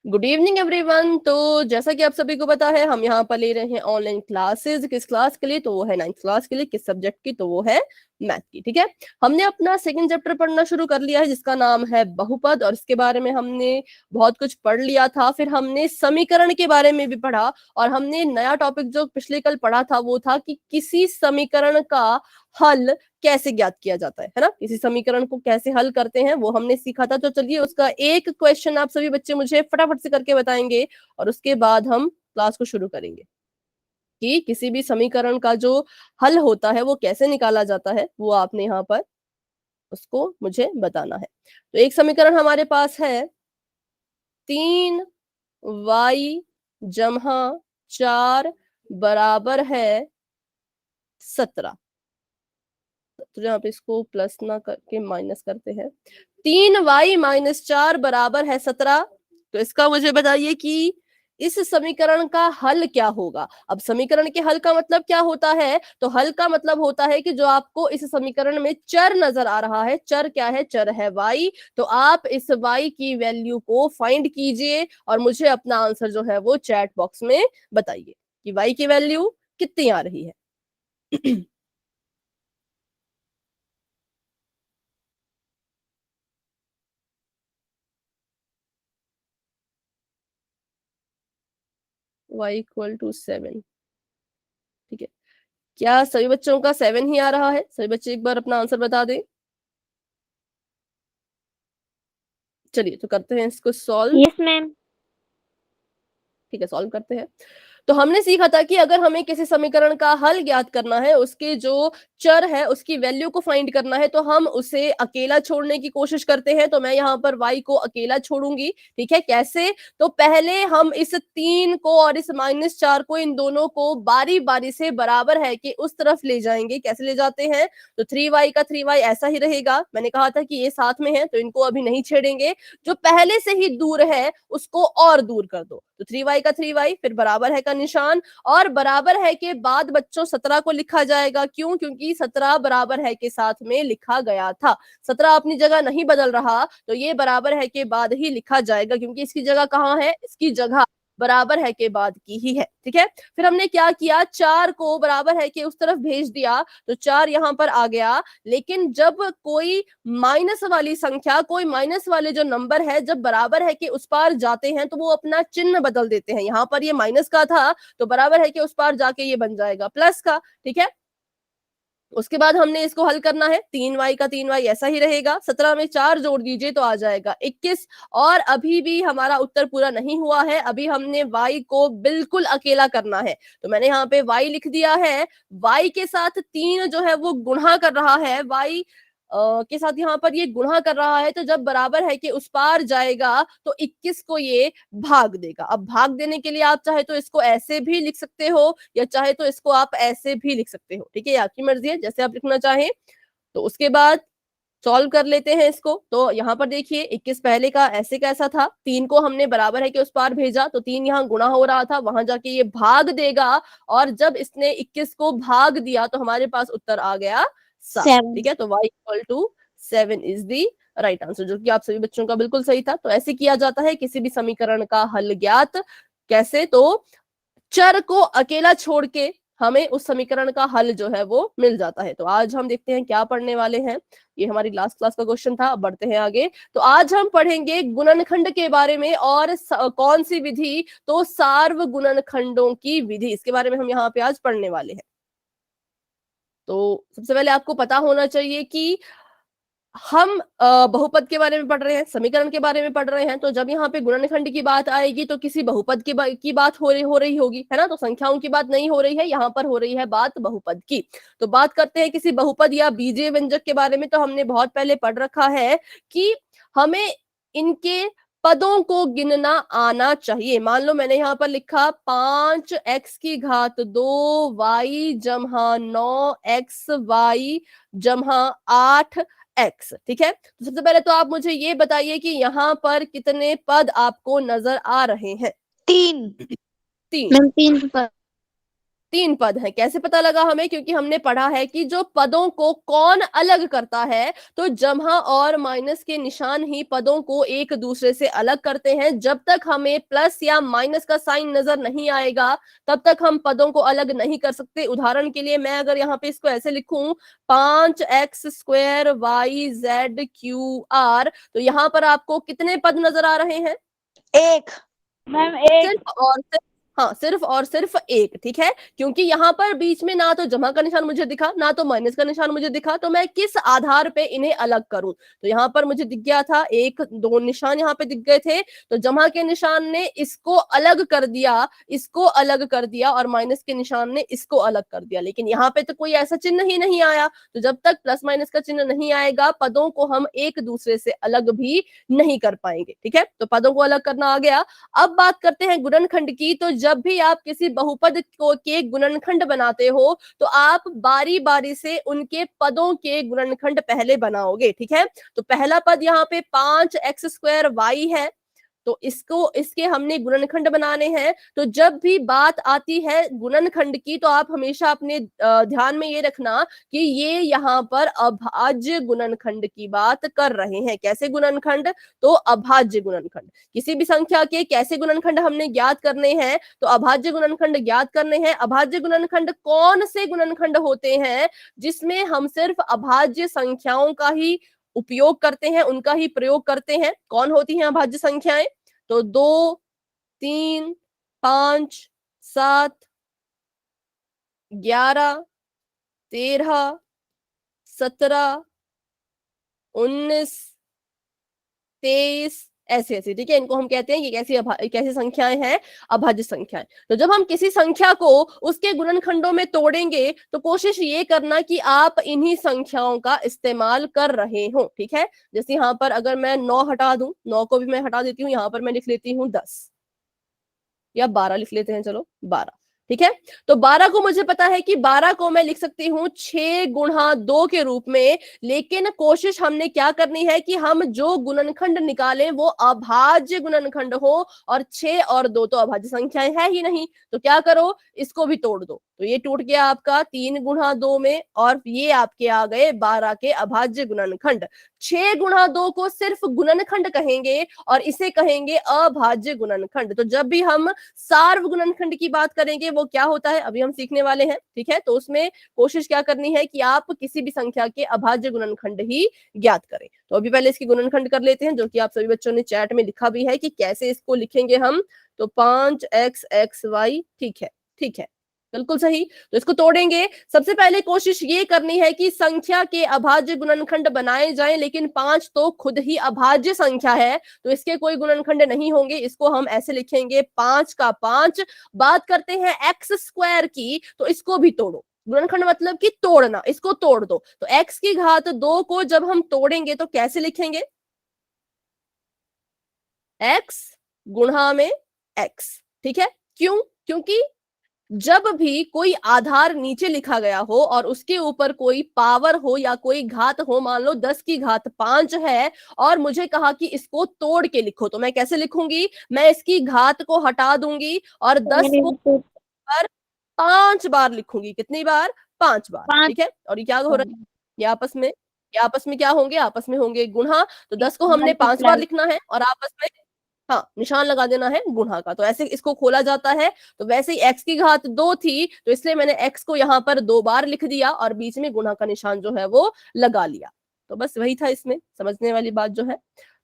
Good evening everyone. तो जैसा कि आप सभी को पता है, हम यहाँ पर ले रहे हैं ऑनलाइन क्लासेस। किस क्लास के लिए? तो वो है 9th क्लास के लिए। किस सब्जेक्ट की? तो वो है मैथ की। ठीक है, हमने अपना सेकंड चैप्टर पढ़ना शुरू कर लिया है जिसका नाम है बहुपद, और इसके बारे में हमने बहुत कुछ पढ़ लिया था। फिर हमने समीकरण के बारे में भी पढ़ा, और हमने नया टॉपिक जो पिछले कल पढ़ा था वो था कि किसी समीकरण का हल कैसे ज्ञात किया जाता है ना, किसी समीकरण को कैसे हल करते हैं वो हमने सीखा था। तो चलिए उसका एक क्वेश्चन आप सभी बच्चे मुझे फटाफट से करके बताएंगे, और उसके बाद हम क्लास को शुरू करेंगे कि किसी भी समीकरण का जो हल होता है वो कैसे निकाला जाता है, वो आपने यहाँ पर उसको मुझे बताना है। तो एक समीकरण हमारे पास है 3y जमा 4 बराबर है 17। तो यहाँ पे इसको प्लस ना करके माइनस करते हैं। 3y-4 बराबर है 17। तो इसका मुझे बताइए कि इस समीकरण का हल क्या होगा। अब समीकरण के हल का मतलब क्या होता है? तो हल का मतलब होता है कि जो आपको इस समीकरण में चर नजर आ रहा है, चर क्या है? चर है y। तो आप इस y की वैल्यू को फाइंड कीजिए और मुझे अपना आंसर जो है वो चैट बॉक्स में बताइए कि y की वैल्यू कितनी आ रही है। y = 7। ठीक है, क्या सभी बच्चों का 7 ही आ रहा है? सभी बच्चे एक बार अपना आंसर बता दें। चलिए तो करते हैं इसको सॉल्व। Yes ma'am. ठीक है, सॉल्व करते हैं। तो हमने सीखा था कि अगर हमें किसी समीकरण का हल ज्ञात करना है, उसके जो चर है उसकी वैल्यू को फाइंड करना है, तो हम उसे अकेला छोड़ने की कोशिश करते हैं। तो मैं यहाँ पर y को अकेला छोड़ूंगी। ठीक है, कैसे? तो पहले हम इस 3 को और इस -4 को, इन दोनों को बारी बारी से बराबर है कि उस तरफ ले जाएंगे। कैसे ले जाते हैं? तो 3y का 3y ऐसा ही रहेगा। मैंने कहा था कि ये साथ में है तो इनको अभी नहीं छेड़ेंगे। जो पहले से ही दूर है उसको और दूर कर दो। तो 3y का 3y, फिर बराबर है का निशान, और बराबर है के बाद बच्चों 17 को लिखा जाएगा। क्यों? क्योंकि 17 बराबर है के साथ में लिखा गया था। 17 अपनी जगह नहीं बदल रहा, तो ये बराबर है के बाद ही लिखा जाएगा, क्योंकि इसकी जगह कहाँ है? इसकी जगह बराबर है के बाद की ही है। ठीक है, फिर हमने क्या किया? 4 को बराबर है के उस तरफ भेज दिया, तो 4 यहाँ पर आ गया। लेकिन जब कोई माइनस वाली संख्या, कोई माइनस वाले जो नंबर है, जब बराबर है कि उस पार जाते हैं तो वो अपना चिन्ह बदल देते हैं। यहाँ पर ये माइनस का था तो बराबर है कि उस पार जाके ये बन जाएगा प्लस का। ठीक है, उसके बाद हमने इसको हल करना है। 3y का 3y ऐसा ही रहेगा। 17 में 4 जोड़ दीजिए तो आ जाएगा 21। और अभी भी हमारा उत्तर पूरा नहीं हुआ है, अभी हमने y को बिल्कुल अकेला करना है। तो मैंने यहाँ पे y लिख दिया है। y के साथ 3 जो है वो गुणा कर रहा है, y के साथ यहाँ पर ये गुणा कर रहा है। तो जब बराबर है कि उस पार जाएगा तो 21 को ये भाग देगा। अब भाग देने के लिए आप चाहे तो इसको ऐसे भी लिख सकते हो, या चाहे तो इसको आप ऐसे भी लिख सकते हो। ठीक है, ये आपकी मर्जी है, जैसे आप लिखना चाहें। तो उसके बाद सॉल्व कर लेते हैं इसको। तो यहाँ पर देखिए 21 पहले का ऐसे कैसा था, 3 को हमने बराबर है कि उस पार भेजा तो 3 यहाँ गुणा हो रहा था, वहां जाके ये भाग देगा। और जब इसने 21 को भाग दिया तो हमारे पास उत्तर आ गया 7। 7। ठीक है, तो y = 7 is the right answer, जो कि आप सभी बच्चों का बिल्कुल सही था। तो ऐसे किया जाता है किसी भी समीकरण का हल ज्ञात। कैसे? तो चर को अकेला छोड़ के हमें उस समीकरण का हल जो है वो मिल जाता है। तो आज हम देखते हैं क्या पढ़ने वाले हैं। ये हमारी लास्ट क्लास का क्वेश्चन था, अब बढ़ते हैं आगे। तो आज हम पढ़ेंगे गुणनखंड के बारे में, और कौन सी विधि? तो सार्व गुणनखंडों की विधि, इसके बारे में हम यहाँ पे आज पढ़ने वाले हैं। तो सबसे पहले आपको पता होना चाहिए कि हम बहुपद के बारे में पढ़ रहे हैं, समीकरण के बारे में पढ़ रहे हैं। तो जब यहाँ पे गुणनखंड की बात आएगी तो किसी बहुपद की बात हो रही होगी, है ना। तो संख्याओं की बात नहीं हो रही है, यहाँ पर हो रही है बात बहुपद की। तो बात करते हैं किसी बहुपद या बीजीय व्यंजक के बारे में। तो हमने बहुत पहले पढ़ रखा है कि हमें इनके पदों को गिनना आना चाहिए। मान लो मैंने यहाँ पर लिखा 5x⁻2y जमा 9xy जमा 8x। ठीक है, तो सबसे पहले तो आप मुझे ये बताइए कि यहाँ पर कितने पद आपको नजर आ रहे हैं? 3 3। मैम, 3 पर। 3 पद हैं। कैसे पता लगा हमें? क्योंकि हमने पढ़ा है कि जो पदों को कौन अलग करता है, तो जमा और माइनस के निशान ही पदों को एक दूसरे से अलग करते हैं। जब तक हमें प्लस या माइनस का साइन नजर नहीं आएगा, तब तक हम पदों को अलग नहीं कर सकते। उदाहरण के लिए मैं अगर यहाँ पे इसको ऐसे लिखूं, 5x² y z q r, तो यहाँ पर आपको कितने पद नजर आ रहे हैं? एक मैम, एक। सिर्फ और सिर्फ, हाँ, सिर्फ और सिर्फ एक, ठीक है। क्योंकि यहाँ पर बीच में ना तो जमा का निशान मुझे दिखा, ना तो माइनस का निशान मुझे दिखा, तो मैं किस आधार पे इन्हें अलग करूं? तो यहाँ पर मुझे दिख गया था, एक दो निशान यहाँ पे दिख गए थे, तो जमा के निशान ने इसको अलग कर दिया, इसको अलग कर दिया, और माइनस के निशान ने इसको अलग कर दिया। लेकिन यहाँ पे तो कोई ऐसा चिन्ह ही नहीं आया, तो जब तक प्लस माइनस का चिन्ह नहीं आएगा, पदों को हम एक दूसरे से अलग भी नहीं कर पाएंगे, ठीक है। तो पदों को अलग करना आ गया। अब बात करते हैं गुणनखंड की। तो जब भी आप किसी बहुपद को के गुणनखंड बनाते हो, तो आप बारी बारी से उनके पदों के गुणनखंड पहले बनाओगे, ठीक है। तो पहला पद यहाँ पे 5x² y है, तो इसको, इसके हमने गुणनखंड बनाने हैं। तो जब भी बात आती है गुणनखंड की, तो आप हमेशा अपने ध्यान में ये रखना कि ये यहाँ पर अभाज्य गुणनखंड की बात कर रहे हैं। कैसे गुणनखंड? तो अभाज्य गुणनखंड। किसी भी संख्या के कैसे गुणनखंड हमने ज्ञात करने हैं? तो अभाज्य गुणनखंड ज्ञात करने हैं। अभाज्य गुणनखंड कौन से गुणनखंड होते हैं? जिसमें हम सिर्फ अभाज्य संख्याओं का ही उपयोग करते हैं, उनका ही प्रयोग करते हैं। कौन होती हैं अभाज्य संख्याएं? तो 2, 3, 5, 7, 11, 13, 17, 19, 23, ऐसे ऐसे, ठीक है। इनको हम कहते हैं, ये कैसी संख्याएं हैं? अभाज्य संख्याएं। तो जब हम किसी संख्या को उसके गुणनखंडों में तोड़ेंगे, तो कोशिश ये करना कि आप इन्हीं संख्याओं का इस्तेमाल कर रहे हो, ठीक है। जैसे यहाँ पर अगर मैं 9 हटा दूं, 9 को भी मैं हटा देती हूँ, यहाँ पर मैं लिख लेती हूँ 10, या 12 लिख लेते हैं, चलो 12, ठीक है। तो 12 को मुझे पता है कि 12 को मैं लिख सकती हूँ 6 गुणा 2 के रूप में। लेकिन कोशिश हमने क्या करनी है कि हम जो गुणनखंड निकालें वो अभाज्य गुणनखंड हो, और 6 और 2 तो अभाज्य संख्याएं है ही नहीं। तो क्या करो, इसको भी तोड़ दो। तो ये टूट गया आपका 3 गुणा 2 में, और ये आपके आ गए 12 के अभाज्य गुणनखंड। 6 गुणा 2 को सिर्फ गुणनखंड कहेंगे, और इसे कहेंगे अभाज्य गुणनखंड। तो जब भी हम सार्व गुणनखंड की बात करेंगे, वो क्या होता है अभी हम सीखने वाले हैं, ठीक है। तो उसमें कोशिश क्या करनी है कि आप किसी भी संख्या के अभाज्य गुणनखंड ही ज्ञात करें। तो अभी पहले इसकी गुणनखंड कर लेते हैं, जो कि आप सभी बच्चों ने चैट में लिखा भी है कि कैसे इसको लिखेंगे हम। तो 5xxy, ठीक है, ठीक है, बिल्कुल सही। तो इसको तोड़ेंगे। सबसे पहले कोशिश ये करनी है कि संख्या के अभाज्य गुणनखंड बनाए जाएं, लेकिन 5 तो खुद ही अभाज्य संख्या है, तो इसके कोई गुणनखंड नहीं होंगे। इसको हम ऐसे लिखेंगे 5 का 5। बात करते हैं x² की, तो इसको भी तोड़ो। गुणनखंड मतलब कि तोड़ना, इसको तोड़ दो। तो x की घात 2 को जब हम तोड़ेंगे तो कैसे लिखेंगे? x गुणा में x, ठीक है। क्यों? क्योंकि जब भी कोई आधार नीचे लिखा गया हो और उसके ऊपर कोई पावर हो या कोई घात हो, मान लो 10 की घात 5 है, और मुझे कहा कि इसको तोड़ के लिखो, तो मैं कैसे लिखूंगी? मैं इसकी घात को हटा दूंगी और 10 को पर 5 बार लिखूंगी। कितनी बार? 5 बार, 5। ठीक है। और ये क्या हो रहा है? ये आपस में क्या होंगे? आपस में होंगे गुणा। तो 10 को हमने 5 बार मल्टीप्लाई। लिखना है, और आपस में, हाँ, निशान लगा देना है गुणा का। तो ऐसे इसको खोला जाता है। तो वैसे ही x की घात 2 थी, तो इसलिए मैंने x को यहाँ पर 2 बार लिख दिया, और बीच में गुणा का निशान जो है वो लगा लिया। तो बस वही था इसमें समझने वाली बात जो है।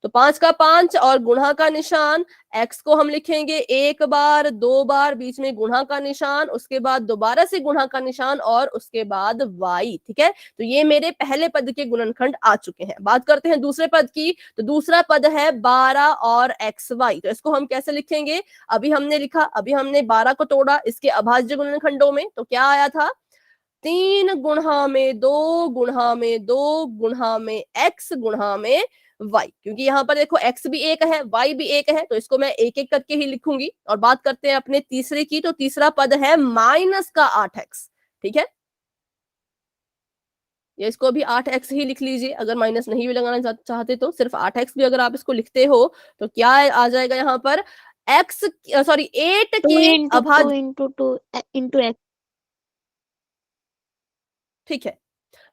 तो 5 का 5 और गुणा का निशान, x को हम लिखेंगे 1 बार, 2 बार, बीच में गुणा का निशान, उसके बाद दोबारा से गुणा का निशान, और उसके बाद y, ठीक है। तो ये मेरे पहले पद के गुणनखंड आ चुके हैं। बात करते हैं दूसरे पद की। तो दूसरा पद है 12 और xy। तो इसको हम कैसे लिखेंगे? अभी हमने लिखा, अभी हमने 12 को तोड़ा इसके अभाज्य गुणनखंडों में, तो क्या आया था? 3 गुणा में 2 गुणा में 2 गुणा में x गुणा में y। क्योंकि यहाँ पर देखो x भी एक है, y भी एक है, तो इसको मैं एक एक करके ही लिखूंगी। और बात करते हैं अपने तीसरे की। तो तीसरा पद है माइनस का 8x, ठीक है। या इसको भी 8x ही लिख लीजिए, अगर माइनस नहीं भी लगाना चाहते तो। सिर्फ 8x भी अगर आप इसको लिखते हो, तो क्या आ जाएगा यहाँ पर? 8 2 के इंटू 2 अभाज्य, इंटू 2 इंटू x। ठीक है।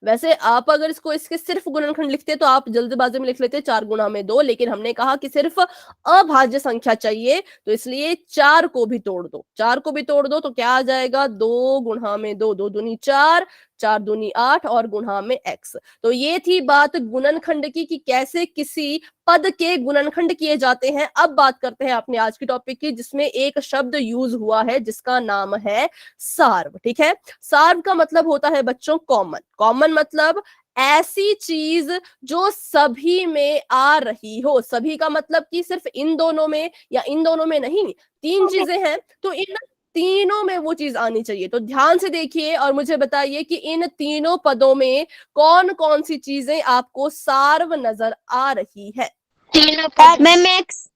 वैसे आप अगर इसको इसके सिर्फ गुणनखंड लिखते तो आप जल्दबाजी में लिख लेते 4 गुणा में 2, लेकिन हमने कहा कि सिर्फ अभाज्य संख्या चाहिए, तो इसलिए 4 को भी तोड़ दो। 4 को भी तोड़ दो तो क्या आ जाएगा, 2 गुणा में 2, 2 दूनी 4, 4 दूनी 8 और गुणा में x। तो ये थी बात गुणनखंड की कि कैसे किसी पद के गुणनखंड किए जाते हैं। अब बात करते हैं अपने आज की टॉपिक की, जिसमें एक शब्द यूज हुआ है जिसका नाम है सार्व। ठीक है, सार्व का मतलब होता है बच्चों कॉमन। कॉमन मतलब ऐसी चीज जो सभी में आ रही हो। सभी का मतलब कि सिर्फ इन दोनों में या इन दोनों में नहीं, 3 चीजें हैं तो इन तीनों में वो चीज आनी चाहिए। तो ध्यान से देखिए और मुझे बताइए कि इन तीनों पदों में कौन कौन सी चीजें आपको सार्व नजर आ रही है। तीनों पद। Ma'am X.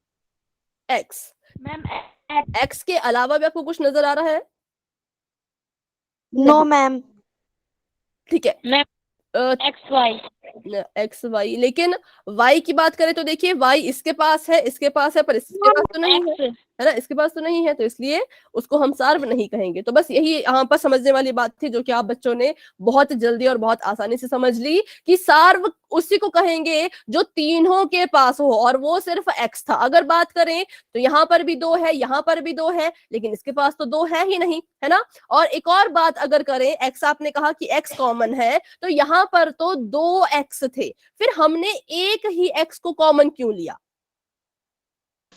X. Ma'am X के अलावा भी आपको कुछ नजर आ रहा है? No ma'am. ठीक है, ma'am X Y. X Y, लेकिन वाई की बात करें तो देखिए वाई इसके पास है, इसके पास है, पर इसके पास तो नहीं है ना, इसके पास तो नहीं है, तो इसलिए उसको हम सार्व नहीं कहेंगे। तो बस यही यहाँ पर समझने वाली बात थी जो कि आप बच्चों ने बहुत जल्दी और बहुत आसानी से समझ ली कि सार्व उसी को कहेंगे जो तीनों के पास हो, और वो सिर्फ एक्स था। अगर बात करें तो यहाँ पर भी 2 है, यहाँ पर भी 2 है, लेकिन इसके पास तो 2 है ही नहीं, है ना। और एक और बात अगर करें, एक्स आपने कहा कि एक्स कॉमन है, तो यहाँ पर तो 2 एक्स थे, फिर हमने एक ही एक्स को कॉमन क्यों लिया?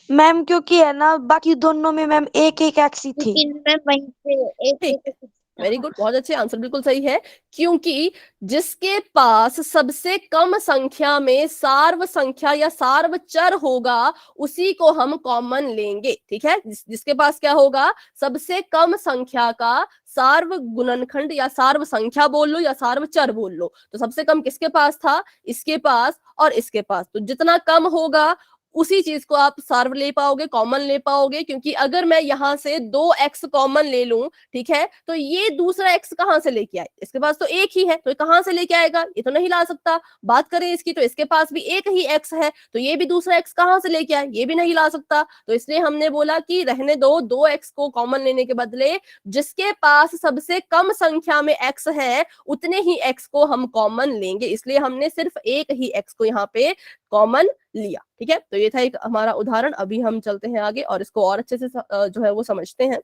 मैम क्योंकि है ना बाकी दोनों में मैम एक एक एक्स ही थी। मैम वहीं पे ठीक है, वेरी गुड, बहुत अच्छे, आंसर बिल्कुल सही है। क्योंकि जिसके पास सबसे कम संख्या में सार्व संख्या या सार्व चर होगा उसी को हम कॉमन लेंगे। ठीक है, जिसके पास क्या होगा, सबसे कम संख्या का सार्व गुणनखंड या सार्व संख्या बोल लो या सार्व चर बोल लो, तो सबसे कम किसके पास था, इसके पास और इसके पास। तो जितना कम होगा उसी चीज को आप सार्व ले पाओगे, कॉमन ले पाओगे। क्योंकि अगर मैं यहां से 2x कॉमन ले लूं, ठीक है, तो ये दूसरा x कहां से लेके आए, इसके पास तो एक ही है, तो कहां से लेके आएगा, ये तो नहीं ला सकता। बात करें इसकी तो इसके पास भी एक ही x है, तो ये भी दूसरा x कहां से लेके आए, ये भी नहीं ला सकता। तो इसलिए हमने बोला कि रहने दो, 2x को कॉमन लेने के बदले जिसके पास सबसे कम संख्या में x है उतने ही x को हम कॉमन लेंगे। इसलिए हमने सिर्फ एक ही x को यहाँ पे कॉमन लिया। ठीक है, तो ये था एक हमारा उदाहरण। अभी हम चलते हैं आगे और इसको और अच्छे से जो है वो समझते हैं।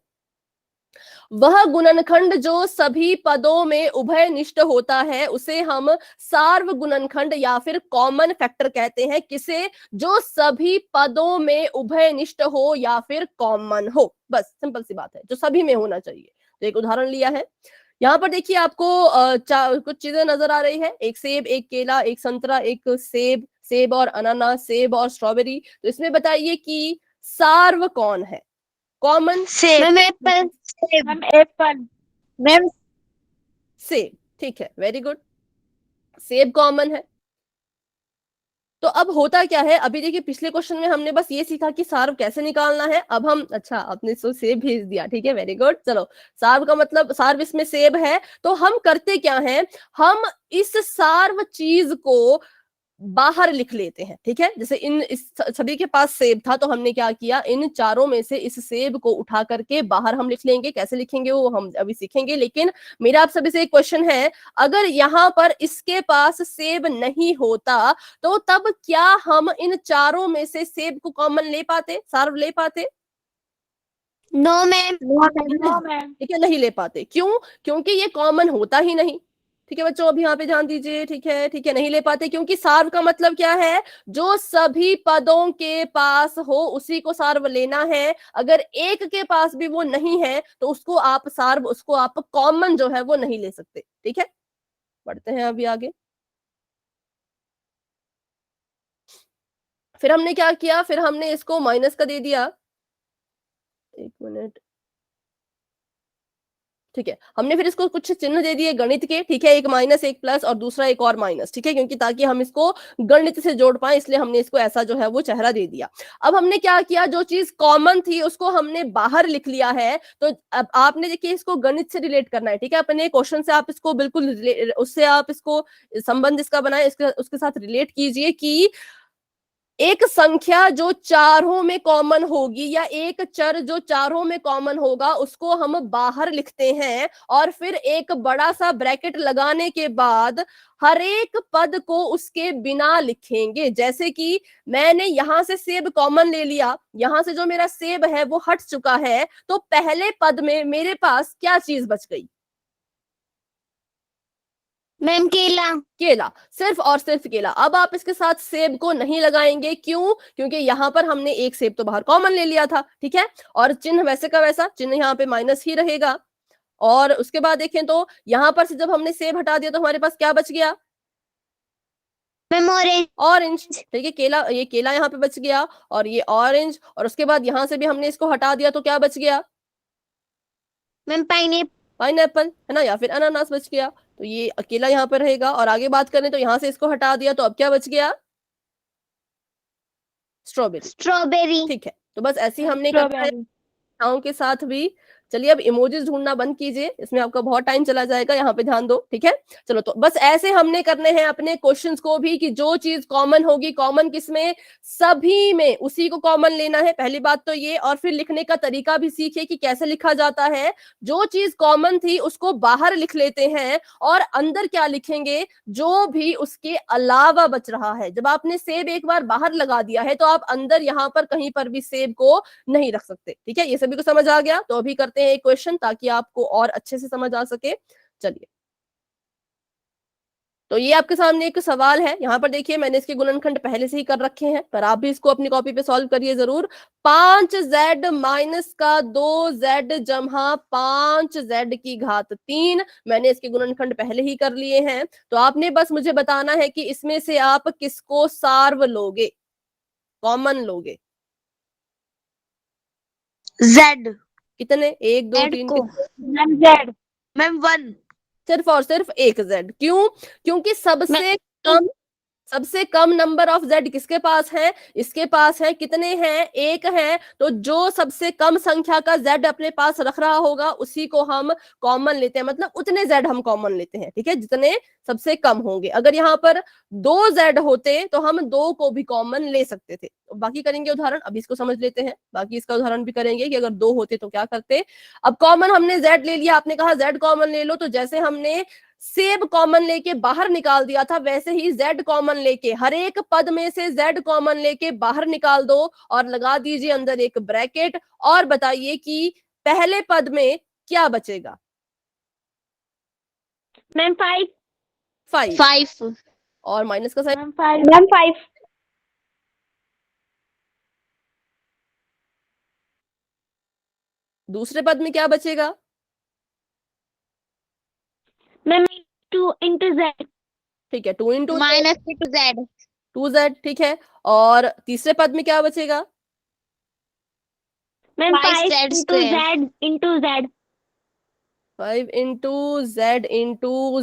वह गुणनखंड जो सभी पदों में उभयनिष्ठ होता है उसे हम सार्व गुणनखंड या फिर कॉमन फैक्टर कहते हैं। किसे, जो सभी पदों में उभयनिष्ठ हो या फिर कॉमन हो। बस सिंपल सी बात है, जो सभी में होना चाहिए। तो एक उदाहरण लिया है यहाँ पर, देखिए आपको कुछ चीजें नजर आ रही है, एक सेब, एक केला, एक संतरा, एक सेब, सेब और अनानास, सेब और स्ट्रॉबेरी। तो इसमें बताइए कि सार्व कौन है, common? Ma'am Apple. Ma'am Apple. Ma'am सेब। ठीक है, वेरी गुड, सेब कॉमन है। तो अब होता क्या है, अभी देखिए पिछले क्वेश्चन में हमने बस ये सीखा कि सार्व कैसे निकालना है। अब हम, अच्छा आपने तो सेब भेज दिया, ठीक है, वेरी गुड। चलो, सार्व का मतलब, सार्व इसमें सेब है, तो हम करते क्या हैं, हम इस सार्व चीज को बाहर लिख लेते हैं। ठीक है, जैसे इन इस सभी के पास सेब था, तो हमने क्या किया, इन चारों में से इस सेब को उठा करके बाहर हम लिख लेंगे। कैसे लिखेंगे वो हम अभी सीखेंगे, लेकिन मेरा आप सभी से एक क्वेश्चन है, अगर यहाँ पर इसके पास सेब नहीं होता तो तब क्या हम इन चारों में से सेब को कॉमन ले पाते, सार्व ले पाते? No ma'am. No ma'am. ठीक है, नहीं ले पाते। क्यों? क्योंकि ये कॉमन होता ही नहीं। ठीक है बच्चों, अब यहाँ पे ध्यान दीजिए। ठीक है, ठीक है, नहीं ले पाते क्योंकि सार्व का मतलब क्या है, जो सभी पदों के पास हो उसी को सार्व लेना है। अगर एक के पास भी वो नहीं है तो उसको आप सार्व, उसको आप कॉमन जो है वो नहीं ले सकते। ठीक है, बढ़ते हैं अभी आगे। फिर हमने क्या किया, फिर हमने इसको माइनस का दे दिया, एक मिनट। ठीक है, हमने फिर इसको कुछ चिन्ह दे दिए गणित के। ठीक है, एक माइनस, एक प्लस और दूसरा एक और माइनस। ठीक है, क्योंकि ताकि हम इसको गणित से जोड़ पाए, इसलिए हमने इसको ऐसा जो है वो चेहरा दे दिया। अब हमने क्या किया, जो चीज कॉमन थी उसको हमने बाहर लिख लिया है। तो अब आपने देखिए इसको गणित से रिलेट करना है। ठीक है, अपने क्वेश्चन से आप इसको बिल्कुल उससे आप इसको संबंध इसका बनाए, इसके उसके साथ रिलेट कीजिए कि एक संख्या जो चारों में कॉमन होगी या एक चर जो चारों में कॉमन होगा उसको हम बाहर लिखते हैं और फिर एक बड़ा सा ब्रैकेट लगाने के बाद हर एक पद को उसके बिना लिखेंगे। जैसे कि मैंने यहां से सेब कॉमन ले लिया, यहां से जो मेरा सेब है वो हट चुका है, तो पहले पद में मेरे पास क्या चीज बच गई? मैम केला। केला, सिर्फ और सिर्फ केला। अब आप इसके साथ सेब को नहीं लगाएंगे, क्यों? क्योंकि यहाँ पर हमने एक सेब तो बाहर कॉमन ले लिया था, ठीक है, और चिन्ह वैसे का वैसा, चिन्ह यहाँ पे माइनस ही रहेगा। और उसके बाद देखें तो यहाँ पर से जब हमने सेब हटा दिया तो हमारे पास क्या बच गया? Ma'am orange. ऑरेंज, ठीक है, केला, ये केला यहाँ पे बच गया और ये ऑरेंज, और उसके बाद यहाँ से भी हमने इसको हटा दिया तो क्या बच गया? Ma'am pineapple. पाइनएप्पल, है ना, या फिर अनानास बच गया। तो ये अकेला यहाँ पर रहेगा। और आगे बात करें तो यहाँ से इसको हटा दिया तो अब क्या बच गया? स्ट्रॉबेरी। स्ट्रॉबेरी। ठीक है, तो बस ऐसे ही हमने करना है संख्याओं के साथ भी। चलिए अब इमोजीज ढूंढना बंद कीजिए, इसमें आपका बहुत टाइम चला जाएगा, यहाँ पे ध्यान दो, ठीक है। चलो, तो बस ऐसे हमने करने हैं अपने क्वेश्चंस को भी कि जो चीज कॉमन होगी, कॉमन किसमें? सभी में, उसी को कॉमन लेना है, पहली बात तो ये। और फिर लिखने का तरीका भी सीखे कि कैसे लिखा जाता है। जो चीज कॉमन थी उसको बाहर लिख लेते हैं और अंदर क्या लिखेंगे? जो भी उसके अलावा बच रहा है। जब आपने सेब एक बार बाहर लगा दिया है तो आप अंदर यहाँ पर कहीं पर भी सेब को नहीं रख सकते, ठीक है। ये सभी को समझ आ गया? तो अभी करते हैं एक क्वेश्चन ताकि आपको और अच्छे से समझ आ सके। चलिए, तो ये आपके सामने एक सवाल है, यहाँ पर देखिए मैंने इसके गुणनखंड पहले से ही कर रखे हैं, पर आप भी इसको अपनी कॉपी पे सॉल्व करिए जरूर। 5z माइनस का 2z जमा 5z की घात 3, मैंने इसके गुणनखंड पहले ही कर लिए हैं। तो आपने बस मुझे बताना है कि इसमें से आप किसको सार्व लोगे, कॉमन लोगे? Z। कितने? 1 2 3 को। कितने? Ma'am Z. मैम 1। सिर्फ और सिर्फ एक z। क्यों? क्योंकि सबसे कम नंबर ऑफ z किसके पास है? इसके पास है। कितने हैं? एक है। तो जो सबसे कम संख्या का z अपने पास रख रहा होगा उसी को हम कॉमन लेते हैं, मतलब उतने z हम कॉमन लेते हैं, ठीक है, जितने सबसे कम होंगे। अगर यहाँ पर 2z होते तो हम 2 को भी कॉमन ले सकते थे। तो बाकी करेंगे उदाहरण, अभी इसको समझ लेते हैं, बाकी इसका उदाहरण भी करेंगे कि अगर 2 होते तो क्या करते। अब कॉमन हमने z ले लिया, आपने कहा z कॉमन ले लो, तो जैसे हमने सेब कॉमन लेके बाहर निकाल दिया था वैसे ही z कॉमन लेके हर एक पद में से z कॉमन लेके बाहर निकाल दो और लगा दीजिए अंदर एक ब्रैकेट, और बताइए कि पहले पद में क्या बचेगा? मैम 5। 5 और माइनस का साइन। मैम 5। मैम 5। दूसरे पद में क्या बचेगा? Ma'am 2 into Z. ठीक है, 2 इंटू माइनस 2 जेड। 2z, ठीक है। और तीसरे पद में क्या बचेगा? Ma'am 5 into Z into Z. 5 into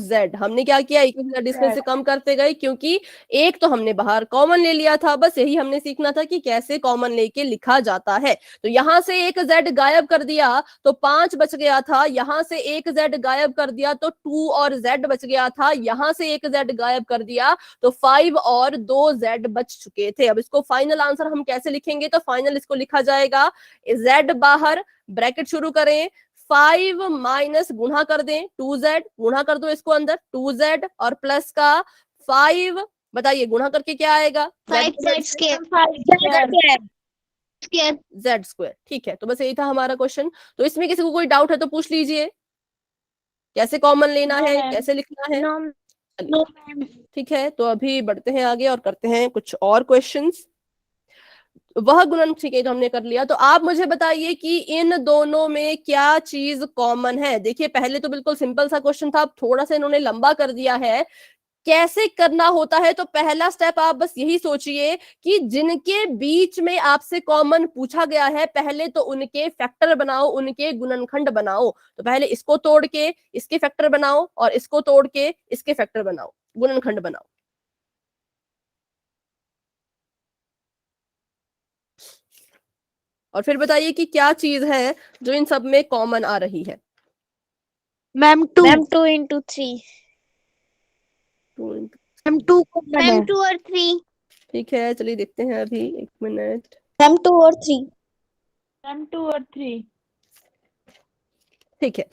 Z. हमने क्या किया? एक z इसमें से कम करते गए, क्योंकि एक तो हमने बाहर कॉमन ले लिया था। बस यही हमने सीखना था कि कैसे कॉमन लेके लिखा जाता है। तो यहां से एक z गायब कर दिया तो 5 बच गया था, यहां से एक z गायब कर दिया तो 2 और z बच गया था, यहां से एक z गायब कर दिया तो 5 और 2z बच चुके थे। अब इसको फाइनल आंसर हम कैसे लिखेंगे? तो फाइनल इसको लिखा जाएगा z बाहर, ब्रैकेट शुरू करें, 5 माइनस गुणा कर दें 2z, गुणा कर दो इसको अंदर 2z और प्लस का 5, बताइए गुणा करके क्या आएगा? z square. ठीक है, तो बस यही था हमारा क्वेश्चन। तो इसमें किसी को कोई डाउट है तो पूछ लीजिए, कैसे कॉमन लेना है, कैसे लिखना है। ठीक है, तो अभी बढ़ते हैं आगे और करते हैं कुछ और क्वेश्चंस। वह गुणन, ठीक है, तो हमने कर लिया। तो आप मुझे बताइए कि इन दोनों में क्या चीज कॉमन है। देखिए पहले तो बिल्कुल सिंपल सा क्वेश्चन था, अब थोड़ा सा इन्होंने लंबा कर दिया है। कैसे करना होता है? तो पहला स्टेप आप बस यही सोचिए कि जिनके बीच में आपसे कॉमन पूछा गया है पहले तो उनके फैक्टर बनाओ, उनके गुणनखंड बनाओ। तो पहले इसको तोड़ के इसके फैक्टर बनाओ और इसको तोड़ के इसके फैक्टर बनाओ, गुणनखंड बनाओ। और फिर बताइए कि क्या चीज है जो इन सब में कॉमन आ रही है। Ma'am 2। Ma'am 2 into 3। Ma'am 2 common है। मैम 2 और 3। ठीक है, चलिए देखते हैं अभी, 1 मिनट। मैम 2 और 3। मैम 2 और 3। ठीक है,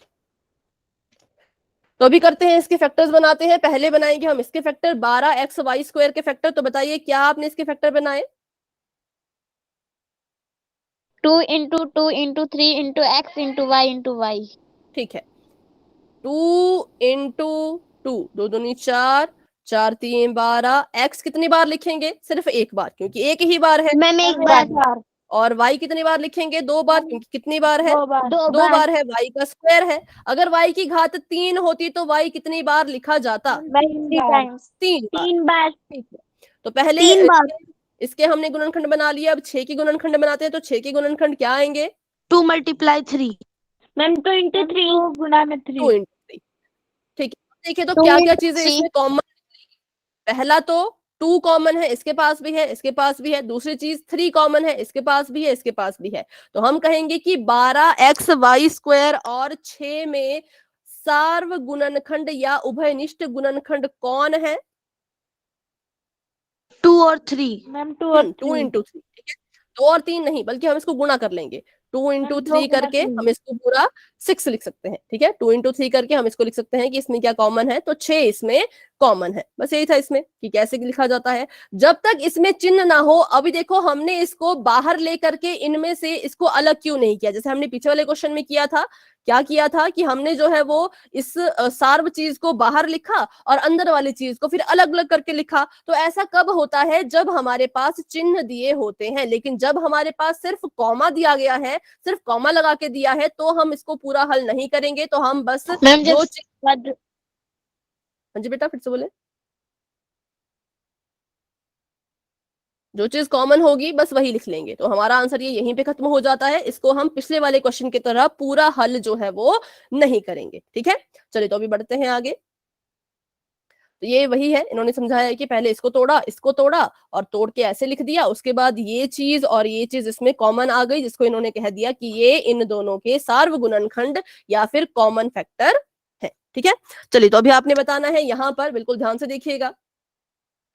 तो अभी करते हैं, इसके फैक्टर्स बनाते हैं। पहले बनाएंगे हम इसके फैक्टर 12xy² के फैक्टर। तो बताइए क्या आपने इसके फैक्टर बनाए? 2 into 2 into 3 into x into y into y। ठीक है, 2 इंटू 2, 2 दूनी 4, 4 3 12। x कितनी बार लिखेंगे? सिर्फ एक बार, क्योंकि एक ही बार है। मैम एक बार। और y कितनी बार लिखेंगे? 2 बार, क्योंकि कितनी बार है? 2 बार। 2 बार है, y का स्क्वायर है। अगर y की घात 3 होती तो y कितनी बार लिखा जाता? 3 टाइम्स। 3 बार। 3 बार। ठीक है, तो पहले 3 बार। इसके हमने गुणनखंड बना लिया। अब 6 की गुणनखंड बनाते हैं, तो 6 के गुणनखंड क्या आएंगे? 2 × 3। मैम 2 into 3 गुना में 3। 2 इंटू 3। ठीक है, देखिए तो 2 क्या क्या into चीजें 3। इसमें कॉमन। पहला तो 2 कॉमन है, इसके पास भी है, इसके पास भी है। दूसरी चीज 3 कॉमन है, इसके पास भी है, इसके पास भी है। तो हम कहेंगे कि 12xy² और 6 में सार्व गुणनखंड या उभयनिष्ठ गुणनखंड कौन है? 2 और 3। मैम 2 और 2 3। इंटू 3। ठीक है, 2 और 3 नहीं, बल्कि हम इसको गुणा कर लेंगे। 2 इंटू मैम 2 3 गुना करके 3। हम इसको पूरा 6 लिख सकते हैं। ठीक है, 2 इंटू 3 करके हम इसको लिख सकते हैं कि इसमें क्या कॉमन है, तो 6 इसमें कॉमन है। बस यही था इसमें कि कैसे लिखा जाता है, जब तक इसमें चिन्ह ना हो। अभी देखो, हमने इसको बाहर लेकर के इनमें से इसको अलग क्यों नहीं किया, जैसे हमने पीछे वाले क्वेश्चन में किया था। क्या किया था कि हमने जो है वो इस सार्व चीज को बाहर लिखा और अंदर वाली चीज को फिर अलग अलग करके लिखा। तो ऐसा कब होता है? जब हमारे पास चिन्ह दिए होते हैं। लेकिन जब हमारे पास सिर्फ कॉमा दिया गया है, सिर्फ कॉमा लगा के दिया है, तो हम इसको पूरा हल नहीं करेंगे। तो हम बस मैम जो जब हाँ जी बेटा, फिर से बोले। जो चीज कॉमन होगी बस वही लिख लेंगे। तो हमारा आंसर ये यहीं पे खत्म हो जाता है। इसको हम पिछले वाले क्वेश्चन की तरह पूरा हल जो है वो नहीं करेंगे। ठीक है, चलिए तो अभी बढ़ते हैं आगे। तो ये वही है, इन्होंने समझाया है कि पहले इसको तोड़ा, इसको तोड़ा और तोड़ के ऐसे लिख दिया। उसके बाद ये चीज और ये चीज इसमें कॉमन आ गई, जिसको इन्होंने कह दिया कि ये इन दोनों के सार्व गुणनखंड या फिर कॉमन फैक्टर है। ठीक है, चलिए तो अभी आपने बताना है यहां पर, बिल्कुल ध्यान से देखिएगा।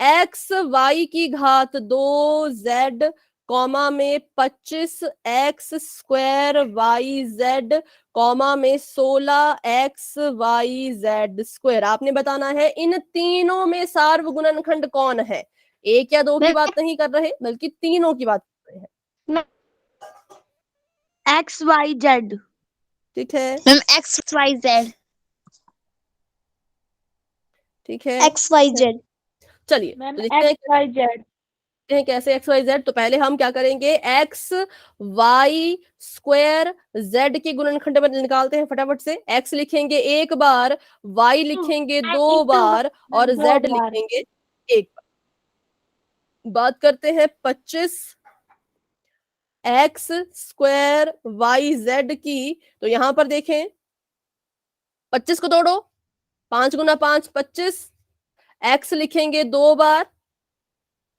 एक्स वाई की घात 2z कॉमा में 25x² yz कॉमा में 16x yz²। आपने बताना है इन तीनों में सार्व गुणनखंड कौन है। एक या दो की बात नहीं कर रहे, बल्कि तीनों की बात कर रहे हैं। XYZ। ठीक है, मैम XYZ। ठीक है, XYZ। चलिए मैम तो देखते हैं XYZ। कैसे XYZ। तो पहले हम क्या करेंगे, XY² की गुणनखंड में निकालते हैं फटाफट से। X लिखेंगे एक बार, Y लिखेंगे 2 बार और दो Z बार। लिखेंगे एक बार। बात करते हैं 25x² yz की। तो यहां पर देखें, 25 को तोड़ो, 5 गुना 5 25। X लिखेंगे 2 बार,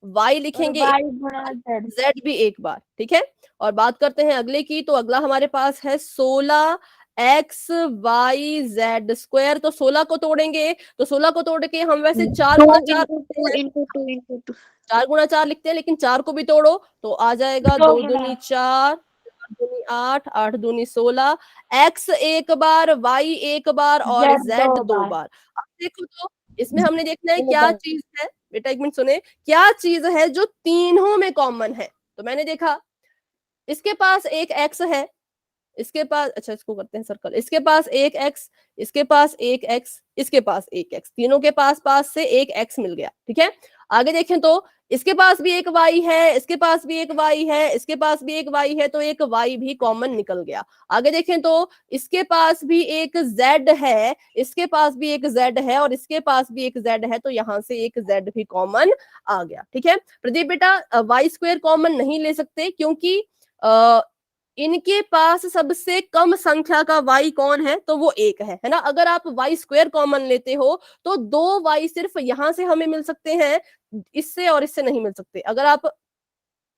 y लिखेंगे और एक Y गुना बार, Z। z भी एक बार। ठीक है, और बात करते हैं अगले की। तो अगला हमारे पास है 16xyz²। तो 16 को तोड़ेंगे, तो 16 को तोड़ के हम वैसे 4 गुना 4 4 गुना 4 लिखते हैं, लेकिन 4 को भी तोड़ो तो आ जाएगा 2 दूनी 4, 4 दूनी 8, 8 दूनी 16। x एक बार, y एक बार और Z z दो 2 बार। बार। अब देखो तो इसमें हमने देखना है क्या चीज है। बेटा एक मिनट सुने, क्या चीज है जो तीनों में कॉमन है। तो मैंने देखा इसके पास एक x है, इसके पास, अच्छा इसको करते हैं सर्कल, इसके पास एक x, इसके पास एक x, इसके पास एक x, तीनों के पास पास से एक x मिल गया। ठीक है, आगे देखें तो इसके पास भी एक y है, इसके पास भी एक y है, इसके पास भी एक y है, तो एक y भी कॉमन निकल गया। आगे देखें तो इसके पास भी एक z है, इसके पास भी एक z है और इसके पास भी एक z है, तो यहां से एक z भी कॉमन आ गया। ठीक है, प्रदीप बेटा y² कॉमन नहीं ले सकते, क्योंकि इनके पास सबसे कम संख्या का y कौन है, तो वो एक है ना। अगर आप y² कॉमन लेते हो तो 2 y सिर्फ यहां से हमें मिल सकते हैं, इससे और इससे नहीं मिल सकते। अगर आप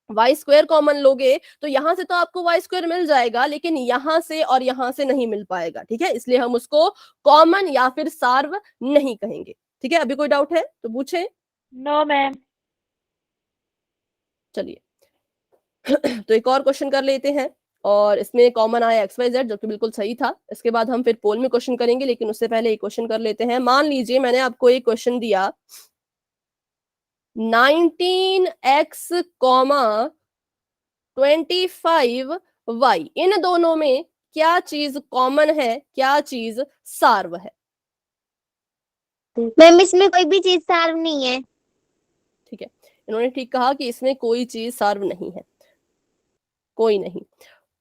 y² कॉमन लोगे तो यहां से तो आपको y² मिल जाएगा, लेकिन यहां से और यहां से नहीं मिल पाएगा। ठीक है, इसलिए हम उसको कॉमन या फिर सार्व नहीं कहेंगे। ठीक है, अभी कोई डाउट है तो पूछे। No ma'am. चलिए तो एक और क्वेश्चन कर लेते हैं, और इसमें कॉमन आया XYZ, जो कि बिल्कुल सही था। इसके बाद हम फिर पोल में क्वेश्चन करेंगे, लेकिन उससे पहले एक क्वेश्चन कर लेते हैं। मान लीजिए मैंने आपको एक क्वेश्चन दिया 19x, 25y, इन दोनों में क्या चीज कॉमन है, क्या चीज सार्व है? मैम इसमें कोई भी चीज सार्व नहीं है। ठीक है, इन्होंने ठीक कहा कि इसमें कोई चीज सार्व नहीं है, कोई नहीं।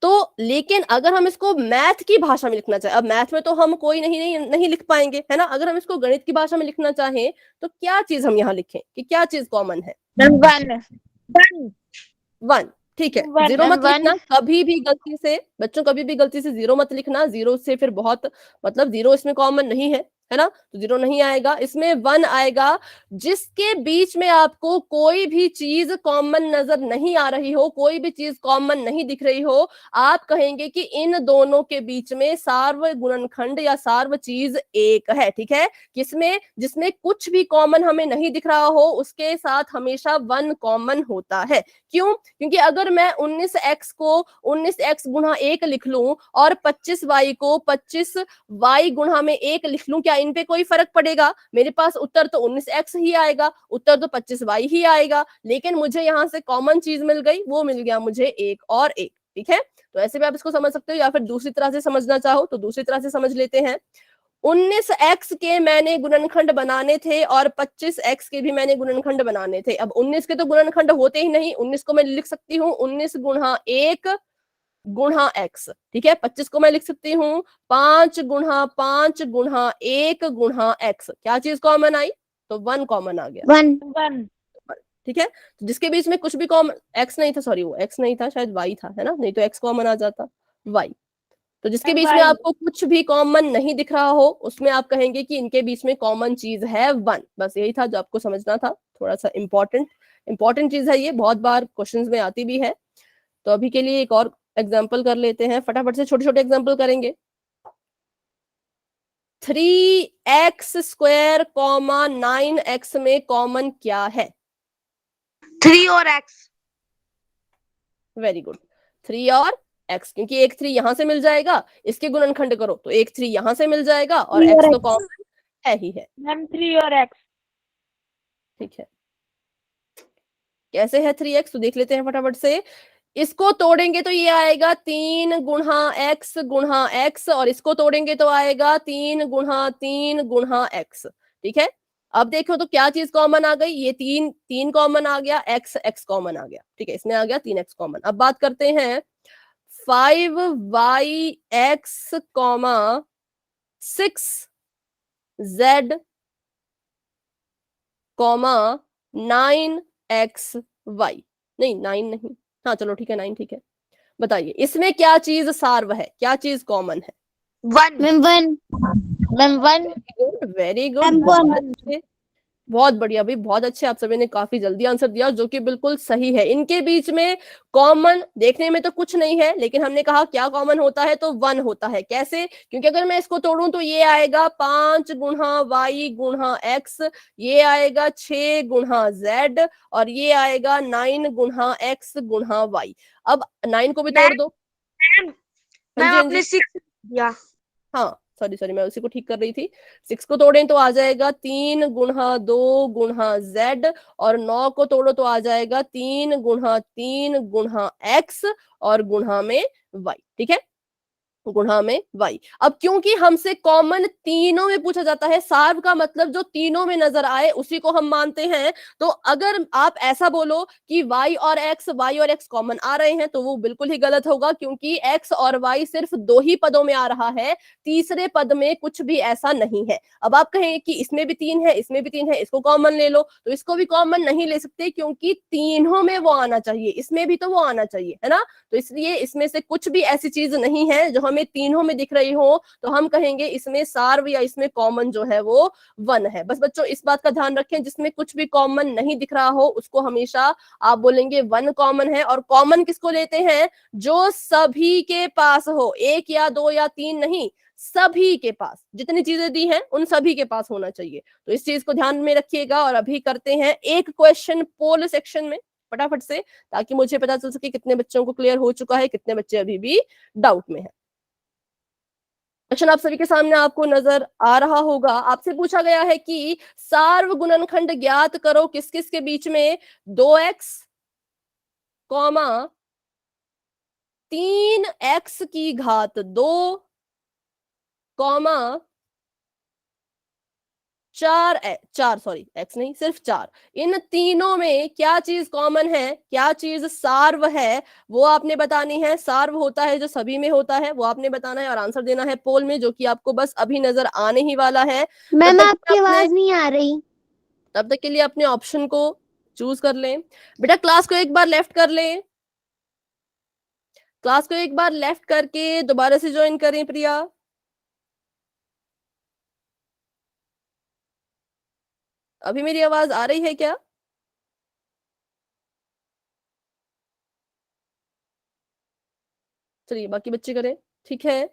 तो लेकिन अगर हम इसको मैथ की भाषा में लिखना चाहें, अब मैथ में तो हम कोई नहीं लिख पाएंगे, है ना। अगर हम इसको गणित की भाषा में लिखना चाहें तो क्या चीज हम यहाँ लिखें, कि क्या चीज कॉमन है? Ma'am one. वन। वन। ठीक है, वन जीरो मत वन। लिखना कभी भी गलती से, बच्चों कभी भी गलती से जीरो मत लिखना। जीरो से फिर बहुत, मतलब जीरो इसमें कॉमन नहीं है ना, तो जीरो नहीं आएगा। इसमें वन आएगा। जिसके बीच में आपको कोई भी चीज कॉमन नजर नहीं आ रही हो, कोई भी चीज कॉमन नहीं दिख रही हो, आप कहेंगे कि इन दोनों के बीच में सार्व गुणनखंड या सार्व चीज एक है। ठीक है, किसमें? जिसमें कुछ भी कॉमन हमें नहीं दिख रहा हो, उसके साथ हमेशा वन कॉमन होता है। क्यों? क्योंकि अगर मैं 19x को 19x गुणा 1 लिख लूं और 25y को 25y गुणा में 1 लिख लूं, क्या इन पे कोई फर्क पड़ेगा? मेरे पास उत्तर तो 19x ही आएगा, उत्तर तो 25y ही आएगा, लेकिन मुझे यहां से कॉमन चीज मिल गई, वो मिल गया मुझे 1 और 1। ठीक है, तो ऐसे भी आप इसको समझ सकते हो, या फिर दूसरी तरह से समझना चाहो तो दूसरी तरह से समझ लेते हैं। 19x के मैंने गुणनखंड बनाने थे और 25x के भी मैंने गुणनखंड बनाने थे। अब 19 के तो गुणनखंड होते ही नहीं, 19 को मैं लिख सकती हूँ 19 गुणा 1 गुणा x। ठीक है, 25 को मैं लिख सकती हूँ 5 गुणा 5 गुणा 1 गुणा x। क्या चीज कॉमन आई? तो वन कॉमन आ गया। वन। वन। ठीक है, तो जिसके बीच में कुछ भी कॉमन, x नहीं था, सॉरी वो x नहीं था, शायद y था, है ना, नहीं तो x कॉमन आ जाता, y। तो जिसके बीच में आपको कुछ भी कॉमन नहीं दिख रहा हो, उसमें आप कहेंगे कि इनके बीच में कॉमन चीज है वन। बस यही था जो आपको समझना था, थोड़ा सा इंपॉर्टेंट चीज है ये, बहुत बार क्वेश्चंस में आती भी है। तो अभी के लिए एक और एग्जांपल कर लेते हैं, फटाफट से छोटे छोटे एग्जांपल करेंगे। 3x² 9x में कॉमन क्या है? 3 और x। वेरी गुड, 3 और x, क्योंकि एक 3 यहां से मिल जाएगा, इसके गुणनखंड करो तो एक 3 यहां से मिल जाएगा, और x तो कॉमन है ही है। मैम 3 और x। ठीक है, कैसे है 3x? तो देख लेते हैं फटाफट से। इसको तोड़ेंगे तो ये आएगा 3 गुणा x गुणा x, और इसको तोड़ेंगे तो आएगा 3 गुणा 3 गुणा x। ठीक है, अब देखो तो क्या चीज कॉमन आ गई? ये 3 कॉमन आ गया, x कॉमन आ गया। ठीक है, इसमें आ गया 3x कॉमन। अब बात करते हैं 5yx 6z 9xy। नहीं 9 नहीं, हाँ चलो ठीक है 9 ठीक है। बताइए इसमें क्या चीज सार्व है, क्या चीज कॉमन है? One. Ma'am one. Ma'am one. Very good, बहुत बढ़िया भाई, बहुत अच्छे। आप सभी ने काफी जल्दी आंसर दिया, जो कि बिल्कुल सही है। इनके बीच में कॉमन देखने में तो कुछ नहीं है, लेकिन हमने कहा क्या कॉमन होता है, तो वन होता है। कैसे? क्योंकि अगर मैं इसको तोड़ूं तो ये आएगा 5 गुणा y गुणा x, ये आएगा 6 गुणा z, और ये आएगा 9 गुणा x गुणा y। अब 9 को भी तोड़ दो। मैम हाँ जी, हाँ आपने जी, 6 दिया। हाँ सॉरी मैं उसी को ठीक कर रही थी। 6 को तोड़ें तो आ जाएगा 3 गुणा 2 गुणा z, और 9 को तोड़ो तो आ जाएगा 3 गुणा 3 गुणा x, और गुणा में y। ठीक है, गुणा में y। अब क्योंकि हमसे कॉमन तीनों में पूछा जाता है, सार्व का मतलब जो तीनों में नजर आए उसी को हम मानते हैं। तो अगर आप ऐसा बोलो कि y और x कॉमन आ रहे हैं, तो वो बिल्कुल ही गलत होगा, क्योंकि x और y सिर्फ 2 ही पदों में आ रहा है, तीसरे पद में कुछ भी ऐसा नहीं है। अब आप कहें कि इसमें भी 3 है, इसमें भी 3 है, इसको कॉमन ले लो, तो इसको भी कॉमन नहीं ले सकते, क्योंकि तीनों में वो आना चाहिए, इसमें भी तो वो आना चाहिए, है ना। तो इसलिए इसमें से कुछ भी ऐसी चीज नहीं है जो हमें तीनों में दिख रही हो, तो हम कहेंगे इसमें सार्व या इसमें कॉमन जो है वो वन है। बस बच्चों इस बात का ध्यान रखें, जिसमें कुछ भी कॉमन नहीं दिख रहा हो उसको हमेशा आप बोलेंगे वन कॉमन है। और कॉमन किसको लेते हैं? जो सभी के पास हो, एक या दो या तीन नहीं, सभी के पास जितनी चीजें दी हैं उन सभी के पास होना चाहिए। तो इस चीज को ध्यान में रखिएगा। और अभी करते हैं एक क्वेश्चन पोल सेक्शन में, फटाफट से, ताकि मुझे पता चल सके कितने बच्चों को क्लियर हो चुका है, कितने बच्चे अभी भी डाउट में है। क्वेश्चन आप सभी के सामने आपको नजर आ रहा होगा। आपसे पूछा गया है कि सार्व गुणनखंड ज्ञात करो किस किस के बीच में, 2x, 3x की घात 2, x नहीं सिर्फ 4, इन तीनों में क्या चीज कॉमन है, क्या चीज सार्व है, वो आपने बतानी है। सार्व होता है जो सभी में होता है, वो आपने बताना है और आंसर देना है पोल में, जो कि आपको बस अभी नजर आने ही वाला है। मैम आपकी आवाज नहीं आ रही। तब तक के लिए अपने ऑप्शन को चूज कर लें। बेटा क्लास को एक बार लेफ्ट कर लें, क्लास को एक बार लेफ्ट करके दोबारा से ज्वाइन करें। प्रिया, अभी मेरी आवाज आ रही है क्या? चलिए बाकी बच्चे करें। ठीक है,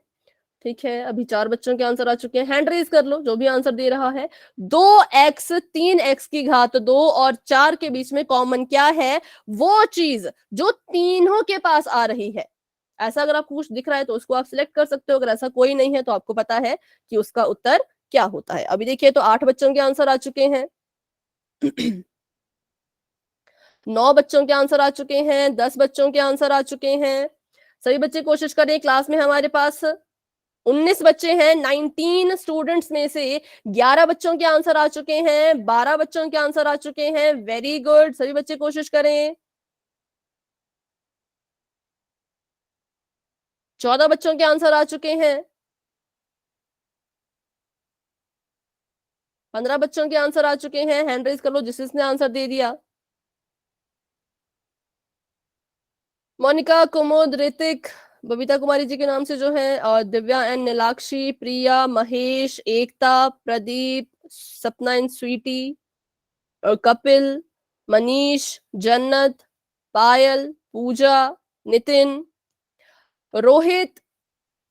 ठीक है, अभी 4 बच्चों के आंसर आ चुके हैं। हैंड रेज कर लो जो भी आंसर दे रहा है। 2x 3x की घात 2 और 4 के बीच में कॉमन क्या है, वो चीज जो तीनों के पास आ रही है। ऐसा अगर आपको कुछ दिख रहा है तो उसको आप सिलेक्ट कर सकते हो, अगर ऐसा कोई नहीं है तो आपको पता है कि उसका उत्तर क्या होता है। अभी देखिए तो 8 बच्चों के आंसर आ चुके हैं 9 बच्चों के आंसर आ चुके हैं, 10 बच्चों के आंसर आ चुके हैं। सभी बच्चे कोशिश करें। क्लास में हमारे पास 19 बच्चे हैं, 19 स्टूडेंट्स में से 11 बच्चों के आंसर आ चुके हैं, 12 बच्चों के आंसर आ चुके हैं। वेरी गुड, सभी बच्चे कोशिश करें। 14 बच्चों के आंसर आ चुके हैं, 15 बच्चों के आंसर आ चुके हैं। हैंड रेज कर लो जिसने आंसर दे दिया। मोनिका, कुमुद, ऋतिक, बबीता कुमारी जी के नाम से जो है, और दिव्या एंड नीलाक्षी, प्रिया, महेश, एकता, प्रदीप, सपना एंड स्वीटी, और कपिल, मनीष, जन्नत, पायल, पूजा, नितिन, रोहित,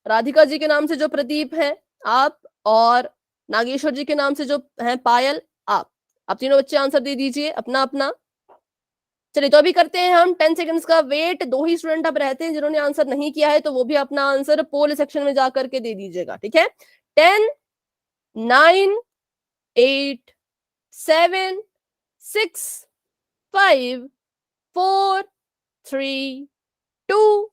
राधिका जी के नाम से जो प्रदीप है आप, और नागेश्वर जी के नाम से जो है पायल आप तीनों बच्चे आंसर दे दीजिए अपना अपना। चलिए तो अभी करते हैं हम 10 सेकंड्स का वेट। 2 ही स्टूडेंट अब रहते हैं जिन्होंने आंसर नहीं किया है, तो वो भी अपना आंसर पोल सेक्शन में जाकर के दे दीजिएगा। ठीक है, 10, 9, 8, 7, 6, 5, 4, 3, 2,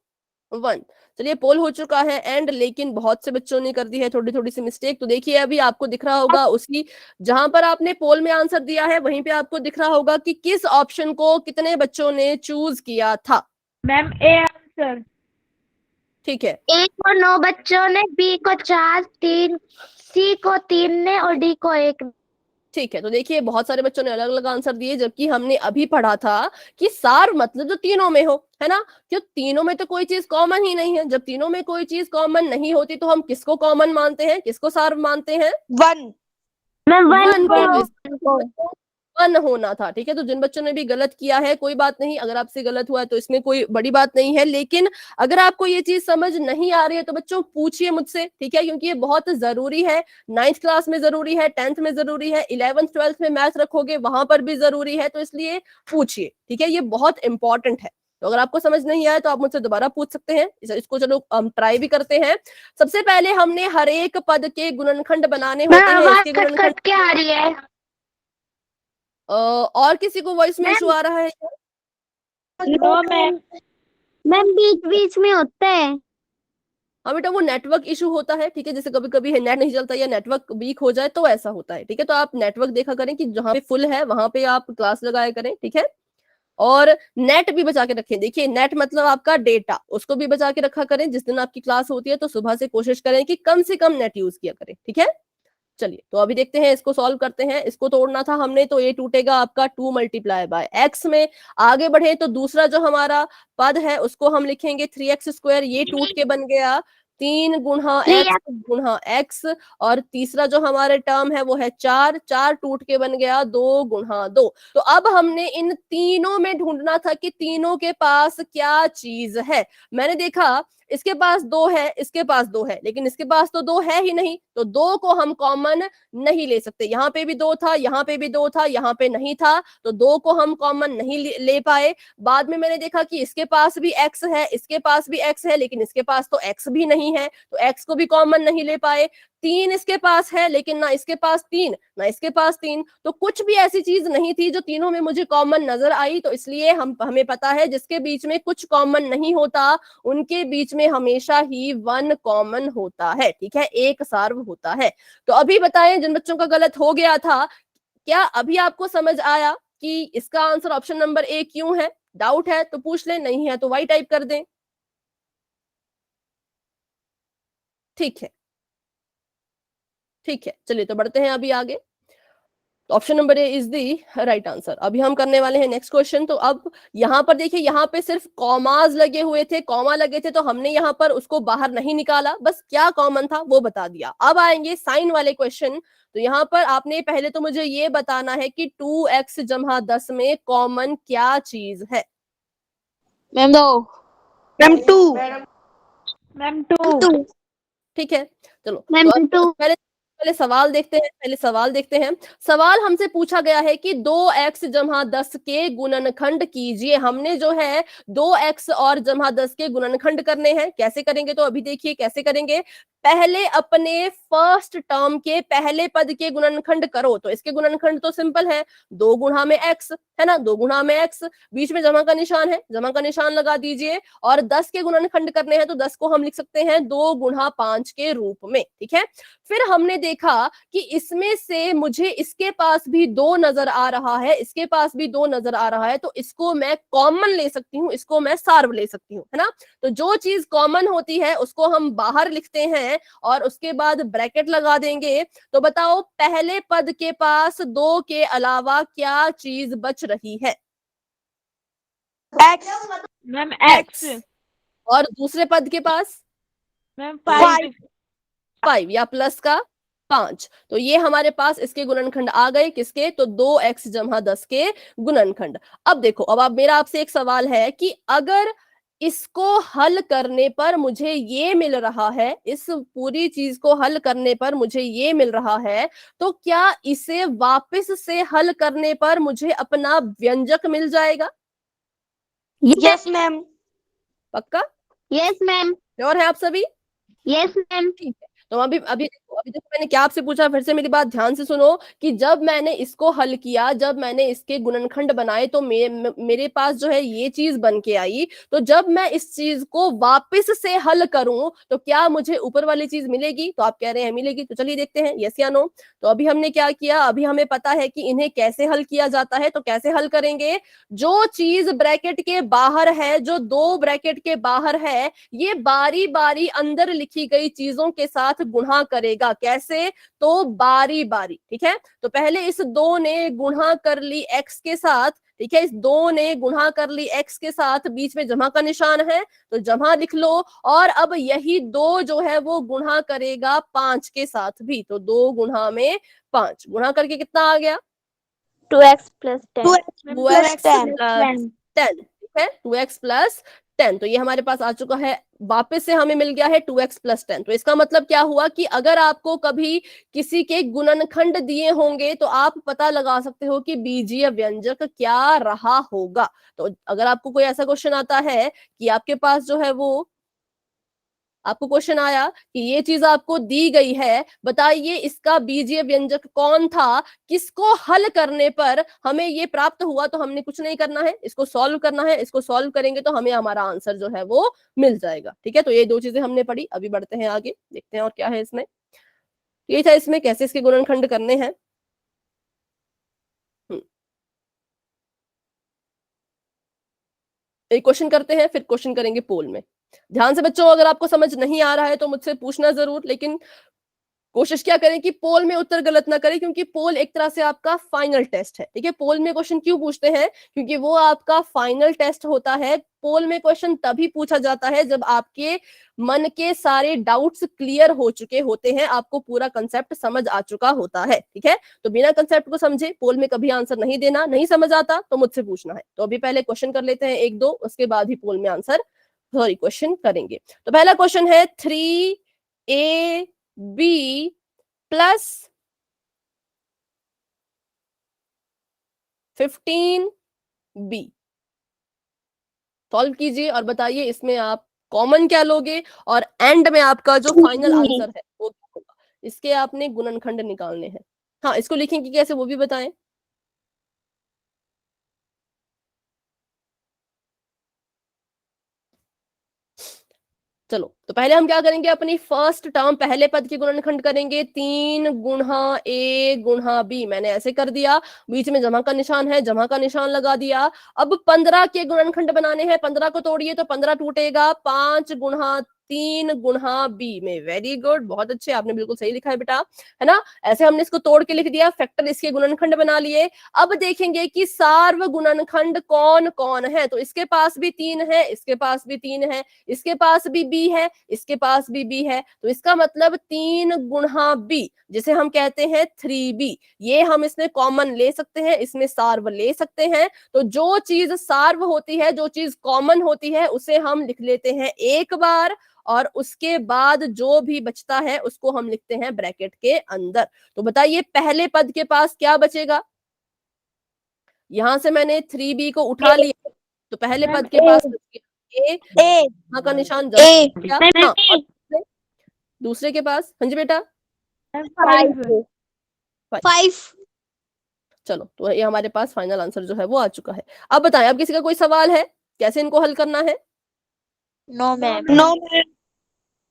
1। चलिए पोल हो चुका है एंड, लेकिन बहुत से बच्चों ने कर दी है थोड़ी थोड़ी सी मिस्टेक। तो देखिए अभी आपको दिख रहा होगा उसी जहां पर आपने पोल में आंसर दिया है वहीं पे आपको दिख रहा होगा कि किस ऑप्शन को कितने बच्चों ने चूज किया था। Ma'am A answer. ठीक है, ए को 9 बच्चों ने, बी को 4, 3, सी को 3 ने और डी को 1। ठीक है। तो देखिए बहुत सारे बच्चों ने अलग अलग आंसर दिए, जबकि हमने अभी पढ़ा था कि सार मतलब जो तीनों में हो, है ना, क्यों तीनों में तो कोई चीज कॉमन ही नहीं है। जब तीनों में कोई चीज कॉमन नहीं होती तो हम किसको कॉमन मानते हैं, किसको सार मानते हैं? 1। मैम वन को। 1 वन होना था। ठीक है, तो जिन बच्चों ने भी गलत किया है कोई बात नहीं, अगर आपसे गलत हुआ है तो इसमें कोई बड़ी बात नहीं है। लेकिन अगर आपको ये चीज समझ नहीं आ रही है तो बच्चों पूछिए मुझसे, ठीक है, क्योंकि ये बहुत जरूरी है। 9th क्लास में जरूरी है, 10th में जरूरी है, 11th 12th में मैथ रखोगे वहां पर भी जरूरी है, तो इसलिए पूछिए। ठीक है, ये बहुत इंपॉर्टेंट है। तो अगर आपको समझ नहीं आया तो आप मुझसे दोबारा पूछ सकते हैं। इसको चलो हम ट्राई भी करते हैं। सबसे पहले हमने हर एक पद के गुणनखंड बनाने होते हैं। इसके कट गुणनखंड कट के आ रही है। और किसी को वॉइस में इशू आ रहा है क्या? No ma'am. मैम बीच बीच में होता है। हाँ बेटा, वो नेटवर्क इशू होता है। ठीक है, जैसे कभी कभी नेट नहीं चलता या नेटवर्क वीक हो जाए तो ऐसा होता है। ठीक है, तो आप नेटवर्क देखा करें कि जहाँ पे फुल है वहां पे आप क्लास लगाया करें। ठीक है, और नेट भी बचा के रखें। देखिए नेट मतलब आपका डेटा, उसको भी बचा के रखा करें। जिस दिन आपकी क्लास होती है तो सुबह से कोशिश करें कि कम से कम नेट यूज किया करें। ठीक है, चलिए तो अभी देखते हैं, इसको सॉल्व करते हैं। इसको तोड़ना था हमने, तो ये टूटेगा आपका 2 मल्टीप्लाई बाय एक्स में। आगे बढ़े तो दूसरा जो हमारा पद है उसको हम लिखेंगे 3x स्क्वायर, ये टूट के बन गया 3 गुणा 3 x गुणा x, और तीसरा जो हमारे टर्म है वो है 4, 4 टूट के बन गया 2 गुणा 2। तो अब हमने इन तीनों में ढूंढना था कि तीनों के पास क्या चीज है। मैंने देखा इसके पास 2 है, इसके पास 2 है, लेकिन इसके पास तो 2 है ही नहीं, तो 2 को हम कॉमन नहीं ले सकते। यहाँ पे भी 2 था, यहाँ पे भी 2 था, यहाँ पे नहीं था, तो 2 को हम कॉमन नहीं ले पाए। बाद में मैंने देखा कि इसके पास भी x है, इसके पास भी x है, लेकिन इसके पास तो x भी नहीं है, तो x को भी कॉमन नहीं ले पाए। 3 इसके पास है, लेकिन ना इसके पास 3 ना इसके पास 3, तो कुछ भी ऐसी चीज नहीं थी जो तीनों में मुझे कॉमन नजर आई। तो इसलिए हमें पता है जिसके बीच में कुछ कॉमन नहीं होता उनके बीच में हमेशा ही 1 कॉमन होता है, ठीक है, एक सार्व होता है। तो अभी बताएं जिन बच्चों का गलत हो गया था, क्या अभी आपको समझ आया कि इसका आंसर ऑप्शन नंबर ए क्यों है? डाउट है तो पूछ ले, नहीं है तो वाई टाइप कर दें। ठीक है, ठीक है, चलिए तो बढ़ते हैं अभी आगे। तो option number A is the right answer. अभी हम करने वाले हैं नेक्स्ट क्वेश्चन। तो अब यहाँ पर देखिए, यहाँ पे सिर्फ कॉमाज लगे हुए थे, कॉमा लगे थे, तो हमने यहाँ पर उसको बाहर नहीं निकाला, बस क्या कॉमन था वो बता दिया। अब आएंगे साइन वाले क्वेश्चन। तो यहाँ पर आपने पहले तो मुझे ये बताना है कि 2x जमा 10 में कॉमन क्या चीज है। मैम 2। मैम 2। मैम 2। ठीक है, चलो मैम तो अब 2। पहले पहले सवाल देखते हैं, पहले सवाल देखते हैं। सवाल हमसे पूछा गया है कि 2x जमा 10 के गुणनखंड कीजिए। हमने जो है 2x और जमा 10 के गुणनखंड करने हैं। कैसे करेंगे, तो अभी देखिए कैसे करेंगे। पहले अपने फर्स्ट टर्म के पहले पद के गुणनखंड करो। तो इसके गुणनखंड तो सिंपल है, 2 गुणा में x है ना, 2 गुणा में x, बीच में जमा का निशान है, जमा का निशान लगा दीजिए। और 10 के गुणनखंड करने हैं तो 10 को हम लिख सकते हैं 2 गुणा 5 के रूप में, ठीक है। फिर हमने देखा कि इसमें से मुझे इसके पास भी 2 नजर आ रहा है, इसके पास भी 2 नजर आ रहा है, तो इसको मैं कॉमन ले सकती हूँ, इसको मैं सार्व ले सकती हूँ, है ना। तो जो चीज कॉमन होती है उसको हम बाहर लिखते हैं और उसके बाद ब्रैकेट लगा देंगे। तो बताओ पहले पद के पास 2 के अलावा क्या चीज बच रही है? X। Ma'am x। x। और दूसरे पद के पास मैम 5। 5 या प्लस का 5। तो ये हमारे पास इसके गुणनखंड आ गए, किसके, तो 2x जमा 10 के गुणनखंड। अब देखो, अब आप मेरा आपसे एक सवाल है कि अगर इसको हल करने पर मुझे ये मिल रहा है, इस पूरी चीज को हल करने पर मुझे ये मिल रहा है, तो क्या इसे वापस से हल करने पर मुझे अपना व्यंजक मिल जाएगा? Yes ma'am. पक्का? Yes ma'am. श्योर है आप सभी? Yes ma'am. ठीक है, तो अभी देखो मैंने क्या आपसे पूछा, फिर से मेरी बात ध्यान से सुनो कि जब मैंने इसको हल किया, जब मैंने इसके गुणनखंड बनाए, तो मेरे पास जो है ये चीज बन के आई। तो जब मैं इस चीज को वापस से हल करूं तो क्या मुझे ऊपर वाली चीज मिलेगी? तो आप कह रहे हैं मिलेगी, तो चलिए देखते हैं यस या नो। तो अभी हमने क्या किया, अभी हमें पता है कि इन्हें कैसे हल किया जाता है। तो कैसे हल करेंगे, जो चीज ब्रैकेट के बाहर है, जो 2 ब्रैकेट के बाहर है, ये बारी बारी अंदर लिखी गई चीजों के साथ गुणा करेगा। कैसे, तो बारी बारी, ठीक है। तो पहले इस 2 ने गुणा कर ली x के साथ, ठीक है, इस 2 ने गुणा कर ली x के साथ, बीच में जमा का निशान है तो जमा लिख लो। और अब यही 2 जो है वो गुणा करेगा 5 के साथ भी, तो 2 गुणा में 5, गुणा करके कितना आ गया, 2x plus 10। 2x 2x plus 10। 10, ठीक है, 2x plus 10। तो ये हमारे पास आ चुका है, वापस से हमें मिल गया है 2x plus 10। तो इसका मतलब क्या हुआ कि अगर आपको कभी किसी के गुणनखंड दिए होंगे तो आप पता लगा सकते हो कि बीजीय व्यंजक क्या रहा होगा। तो अगर आपको कोई ऐसा क्वेश्चन आता है कि आपके पास जो है वो, आपको क्वेश्चन आया कि ये चीज आपको दी गई है, बताइए इसका बीजीय व्यंजक कौन था, किसको हल करने पर हमें ये प्राप्त हुआ, तो हमने कुछ नहीं करना है, इसको सॉल्व करना है। इसको सॉल्व करेंगे तो हमें हमारा आंसर जो है वो मिल जाएगा, ठीक है। तो ये 2 चीजें हमने पढ़ी, अभी बढ़ते हैं आगे, देखते हैं और क्या है इसमें। ये था इसमें कैसे इसके गुणनखंड करने हैं। एक क्वेश्चन करते हैं, फिर क्वेश्चन करेंगे पोल में। ध्यान से बच्चों, अगर आपको समझ नहीं आ रहा है तो मुझसे पूछना जरूर, लेकिन कोशिश क्या करें कि पोल में उत्तर गलत ना करें, क्योंकि पोल एक तरह से आपका फाइनल टेस्ट है। ठीक है, पोल में क्वेश्चन क्यों पूछते हैं, क्योंकि वो आपका फाइनल टेस्ट होता है। पोल में क्वेश्चन तभी पूछा जाता है जब आपके मन के सारे डाउट्स क्लियर हो चुके होते हैं, आपको पूरा कंसेप्ट समझ आ चुका होता है। ठीक है, तो बिना कंसेप्ट को समझे पोल में कभी आंसर नहीं देना। नहीं समझ आता तो मुझसे पूछना है। तो अभी पहले क्वेश्चन कर लेते हैं एक दो, उसके बाद ही पोल में आंसर क्वेश्चन करेंगे। तो पहला क्वेश्चन है 3AB प्लस 15B। सॉल्व कीजिए और बताइए इसमें आप कॉमन क्या लोगे और एंड में आपका जो फाइनल आंसर है वो क्या होगा। इसके आपने गुणनखंड निकालने हैं। हाँ, इसको लिखेंगे कैसे वो भी बताएं। चलो, तो पहले हम क्या करेंगे, अपनी फर्स्ट टर्म पहले पद के गुणनखंड करेंगे। 3 गुणा A गुणा B, मैंने ऐसे कर दिया, बीच में जमा का निशान है, जमा का निशान लगा दिया। अब 15 के गुणनखंड बनाने हैं, 15 को तोड़िए तो 15 टूटेगा। 5 गुणा 3 गुणा B में, वेरी गुड, बहुत अच्छे, आपने बिल्कुल सही लिखा है बेटा, है ना। ऐसे हमने इसको तोड़ के लिख दिया, फैक्टर इसके गुणनखंड बना लिए। अब देखेंगे कि सार्व गुणनखंड कौन कौन है। तो इसके पास भी 3 है, इसके पास भी 3 है, इसके पास भी B है, इसके पास भी B है। तो इसका मतलब 3 गुणा B, जिसे हम कहते हैं 3B, ये हम इसमें कॉमन ले सकते हैं, इसमें सार्व ले सकते हैं। तो जो चीज सार्व होती है, जो चीज कॉमन होती है, उसे हम लिख लेते हैं एक बार, और उसके बाद जो भी बचता है उसको हम लिखते हैं ब्रैकेट के अंदर। तो बताइए पहले पद के पास क्या बचेगा। यहां से मैंने 3B को उठा लिया, तो पहले मैम पद के पास बच गया A, ए यहाँ का निशान जमा ए किया। हाँ, और दूसरे के पास, हाँ जी बेटा, 5 5 चलो, तो ये हमारे पास फाइनल आंसर जो है वो आ चुका है। अब बताएं, अब किसी का कोई सवाल है, कैसे इनको हल करना है। नो मैम नो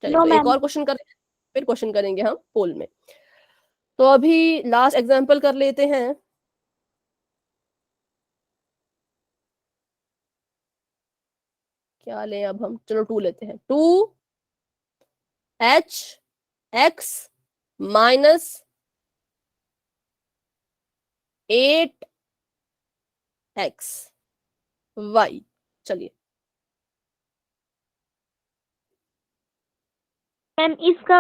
चलिए, नो तो एक मैम। और क्वेश्चन करें, फिर क्वेश्चन करेंगे हम पोल में। तो अभी लास्ट एग्जांपल कर लेते हैं। क्या लें अब हम, चलो 2 लेते हैं। 2h(x) minus 8xy। चलिए, मैम इसका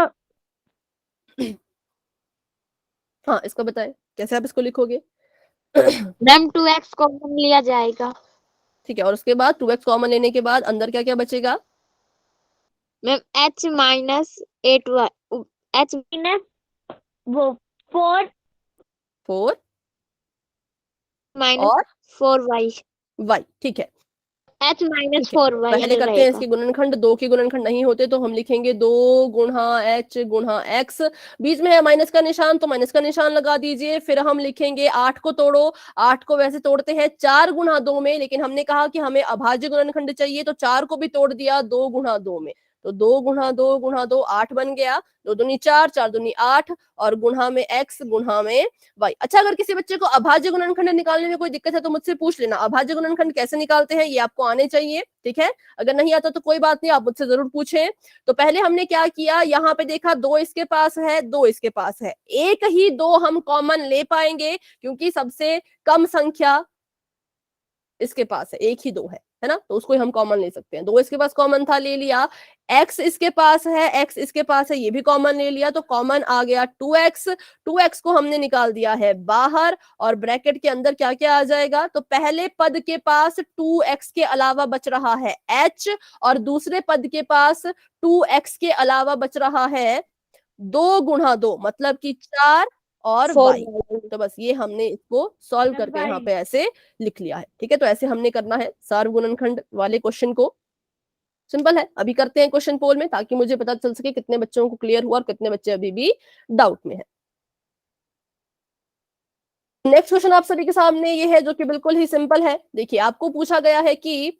हाँ इसको बताएं कैसे आप इसको लिखोगे। मैम 2x कॉमन लिया जाएगा। ठीक है, और उसके बाद 2x कॉमन लेने के बाद अंदर क्या क्या बचेगा। Ma'am h minus 8y, h minus वो 4 4 माइनस और 4y, y। ठीक है, h माइनस ठीक है, 4y पहले करते हैं रहेगा। इसके गुणनखंड। 2 के गुणनखंड नहीं होते तो हम लिखेंगे 2 गुणा h गुणा x, बीच में है माइनस का निशान तो माइनस का निशान लगा दीजिए। फिर हम लिखेंगे 8 को तोड़ो, 8 को वैसे तोड़ते हैं 4 गुणा 2 में, लेकिन हमने कहा कि हमें अभाज्य गुणनखंड चाहिए, तो 4 को भी तोड़ दिया 2 गुणा 2 में। तो 2 गुणा 2 गुणा 2 8 बन गया, 2 दूनी 4, 4 दूनी 8, और गुणा में x गुणा में y। अच्छा, अगर किसी बच्चे को अभाज्य गुणनखंड निकालने में कोई दिक्कत है तो मुझसे पूछ लेना, अभाज्य गुणनखंड कैसे निकालते हैं ये आपको आने चाहिए। ठीक है, अगर नहीं आता तो कोई बात नहीं, आप मुझसे जरूर पूछें। तो पहले हमने क्या किया, यहाँ पे देखा 2 इसके पास है, 2 इसके पास है, एक ही 2 हम कॉमन ले पाएंगे, क्योंकि सबसे कम संख्या इसके पास है, एक ही 2 है ना, तो उसको हम कॉमन ले सकते हैं। 2 इसके पास कॉमन था, ले लिया। x इसके पास है, x इसके पास है, ये भी कॉमन ले लिया, तो कॉमन आ गया 2x। 2x को हमने निकाल दिया है बाहर, और ब्रैकेट के अंदर क्या क्या आ जाएगा, तो पहले पद के पास 2x के अलावा बच रहा है h, और दूसरे पद के पास 2x के अलावा बच रहा है 2 गुणा 2, मतलब कि 4 और y। तो बस ये हमने इसको सॉल्व करके यहाँ पे ऐसे लिख लिया है। ठीक है, तो ऐसे हमने करना है सार्व गुणनखंड वाले क्वेश्चन को। सिंपल है। अभी करते हैं क्वेश्चन पोल में, ताकि मुझे पता चल सके कितने बच्चों को क्लियर हुआ और कितने बच्चे अभी भी डाउट में है। नेक्स्ट क्वेश्चन आप सभी के सामने ये है, जो कि बिल्कुल ही सिंपल है। देखिए, आपको पूछा गया है कि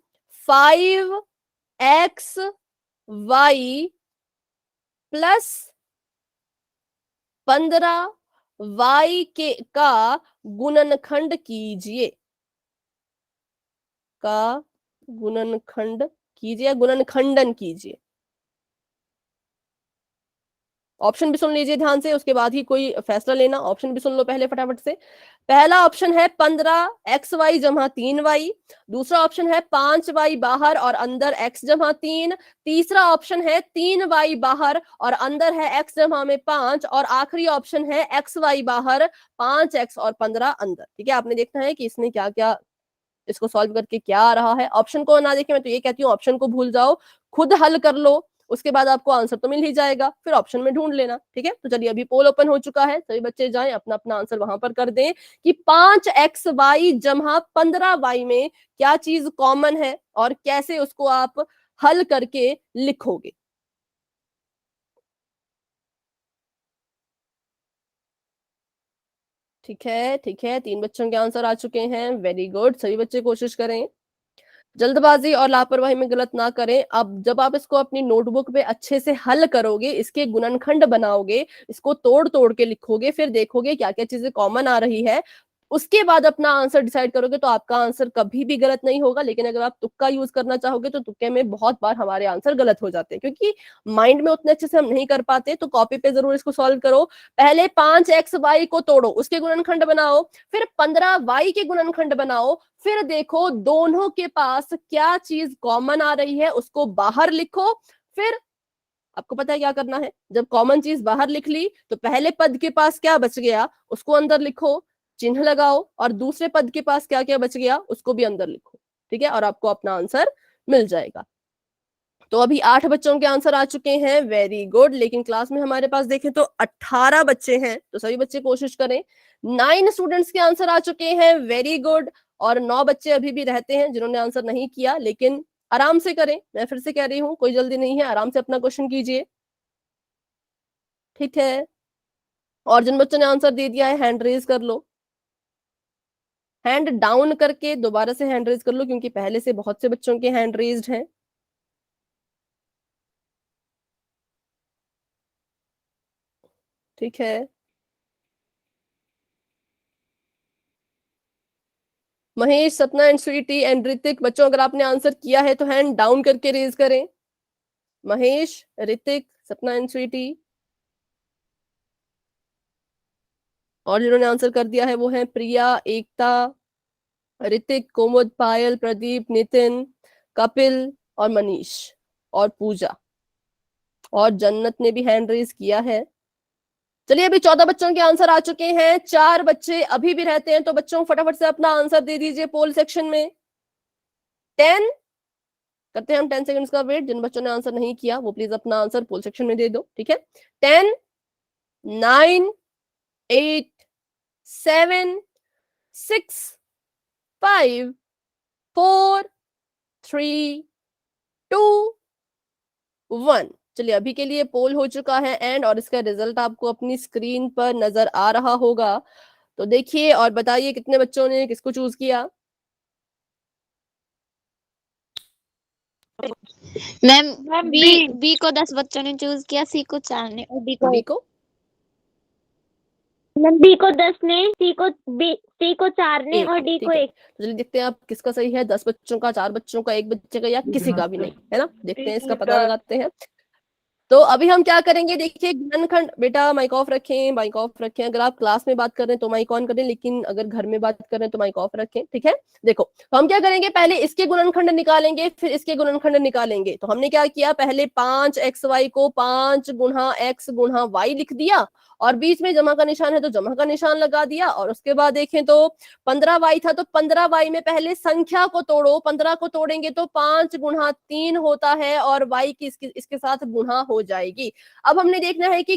5xy प्लस 15y का गुणनखंड कीजिए, का गुणनखंड कीजिए, गुणनखंडन कीजिए। ऑप्शन भी सुन लीजिए ध्यान से, उसके बाद ही कोई फैसला लेना। ऑप्शन भी सुन लो पहले फटाफट से। पहला ऑप्शन है 15xy जमा 3y। दूसरा ऑप्शन है 5y बाहर और अंदर x जमा 3। तीसरा ऑप्शन है 3y बाहर और अंदर है x जमा में 5। और आखिरी ऑप्शन है xy बाहर 5x और 15 अंदर। ठीक है, आपने देखना है कि इसने क्या क्या इसको सॉल्व करके क्या आ रहा है। ऑप्शन को ना देखें, मैं तो ये कहती हूँ ऑप्शन को भूल जाओ, खुद हल कर लो, उसके बाद आपको आंसर तो मिल ही जाएगा, फिर ऑप्शन में ढूंढ लेना। ठीक है, तो चलिए अभी पोल ओपन हो चुका है, सभी बच्चे जाएं अपना अपना आंसर वहां पर कर दें कि 5xy जमा 15y में क्या चीज कॉमन है और कैसे उसको आप हल करके लिखोगे। ठीक है, ठीक है, 3 बच्चों के आंसर आ चुके हैं, वेरी गुड। सभी बच्चे कोशिश करें, जल्दबाजी और लापरवाही में गलत ना करें। अब जब आप इसको अपनी नोटबुक पे अच्छे से हल करोगे, इसके गुणनखंड बनाओगे, इसको तोड़ तोड़ के लिखोगे, फिर देखोगे क्या क्या चीजें कॉमन आ रही है, उसके बाद अपना आंसर डिसाइड करोगे, तो आपका आंसर कभी भी गलत नहीं होगा। लेकिन अगर आप तुक्का यूज करना चाहोगे तो तुक्के में बहुत बार हमारे आंसर गलत हो जाते हैं, क्योंकि माइंड में उतने अच्छे से हम नहीं कर पाते। तो कॉपी पे जरूर इसको सॉल्व करो। पहले 5xy को तोड़ो, उसके गुणनखंड बनाओ, फिर 15y के गुणनखंड बनाओ, फिर देखो दोनों के पास क्या चीज कॉमन आ रही है, उसको बाहर लिखो। फिर आपको पता है क्या करना है, जब कॉमन चीज बाहर लिख ली तो पहले पद के पास क्या बच गया उसको अंदर लिखो, चिन्ह लगाओ, और दूसरे पद के पास क्या क्या बच गया उसको भी अंदर लिखो। ठीक है, और आपको अपना आंसर मिल जाएगा। तो अभी 8 बच्चों के आंसर आ चुके हैं, वेरी गुड। लेकिन क्लास में हमारे पास देखें तो 18 बच्चे हैं, तो सभी बच्चे कोशिश करें। 9 स्टूडेंट्स के आंसर आ चुके हैं, वेरी गुड। और 9 बच्चे अभी भी रहते हैं जिन्होंने आंसर नहीं किया, लेकिन आराम से करें, मैं फिर से कह रही हूँ, कोई जल्दी नहीं है, आराम से अपना क्वेश्चन कीजिए। ठीक है, और जिन बच्चों ने आंसर दे दिया है हैंड रेज कर लो, हैंड डाउन करके दोबारा से हैंड रेज कर लो, क्योंकि पहले से बहुत से बच्चों के हैंड रेज्ड हैं। ठीक है, महेश, सपना एंड स्वीटी एंड ऋतिक, बच्चों अगर आपने आंसर किया है तो हैंड डाउन करके रेज करें। महेश, ऋतिक, सपना एंड स्वीटी। और जिन्होंने आंसर कर दिया है वो है प्रिया, एकता, ऋतिक, कोमुद, पायल, प्रदीप, नितिन, कपिल और मनीष और पूजा, और जन्नत ने भी हैंड रेज किया है। चलिए अभी 14 बच्चों के आंसर आ चुके हैं, 4 बच्चे अभी भी रहते हैं, तो बच्चों फटाफट से अपना आंसर दे दीजिए पोल सेक्शन में। 10 करते हैं हम 10 सेकंड्स का वेट। जिन बच्चों ने आंसर नहीं किया वो प्लीज अपना आंसर पोल सेक्शन में दे दो। ठीक है, 10, 9, 8, 7, 6, 5, 4, 3, 2, 1। चलिए अभी के लिए पोल हो चुका है एंड, और इसका रिजल्ट आपको अपनी स्क्रीन पर नजर आ रहा होगा। तो देखिए और बताइए कितने बच्चों ने किसको चूज किया। मैम बी को 10 बच्चों ने चूज किया, सी को 4 ने और डी को बी को मैम बी को 10 ने, सी को 4 ने और डी को 1। तो चलिए देखते हैं आप किसका सही है, 10 बच्चों का, 4 बच्चों का, 1 बच्चे का, या किसी का भी नहीं, है ना। देखते हैं, इसका पता लगाते हैं। तो अभी हम क्या करेंगे, देखिए गुणनखंड, बेटा माइक ऑफ रखें, माइक ऑफ रखें। अगर आप क्लास में बात कर रहे हैं तो माइक ऑन करें, लेकिन अगर घर में बात कर रहे हैं तो माइक ऑफ रखें। ठीक है, देखो तो हम क्या करेंगे, पहले इसके गुणनखंड निकालेंगे, फिर इसके गुणनखंड निकालेंगे। तो हमने क्या किया, पहले 5xy को 5 गुणा x गुणा y लिख दिया, और बीच में जमा का निशान है तो जमा का निशान लगा दिया। और उसके बाद देखें तो 15y था, तो 15y में पहले संख्या को तोड़ो, 15 को तोड़ेंगे तो 5 गुणा 3 होता है, और y की इसके साथ गुणा हो जाएगी। अब हमने देखना है कि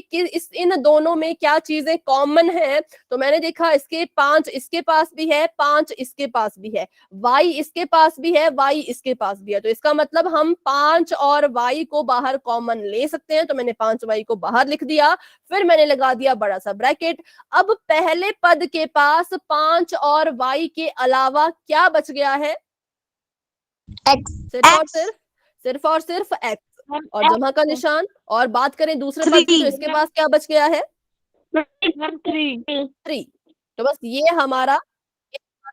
इन दोनों में क्या चीजें कॉमन है। तो मैंने देखा इसके 5 इसके पास भी है, 5 इसके पास भी है, y इसके पास भी है, y इसके पास भी है। तो इसका मतलब हम 5 और y को बाहर कॉमन ले सकते हैं। तो मैंने 5y को बाहर लिख दिया, फिर मैंने लगा दिया बड़ा सा ब्रैकेट। अब पहले पद के पास 5 और y के अलावा क्या बच गया है, X, सिर्फ और सिर्फ x, और जमा का निशान। और बात करें दूसरे पद की तो इसके पास क्या बच गया है, 3। तो बस ये हमारा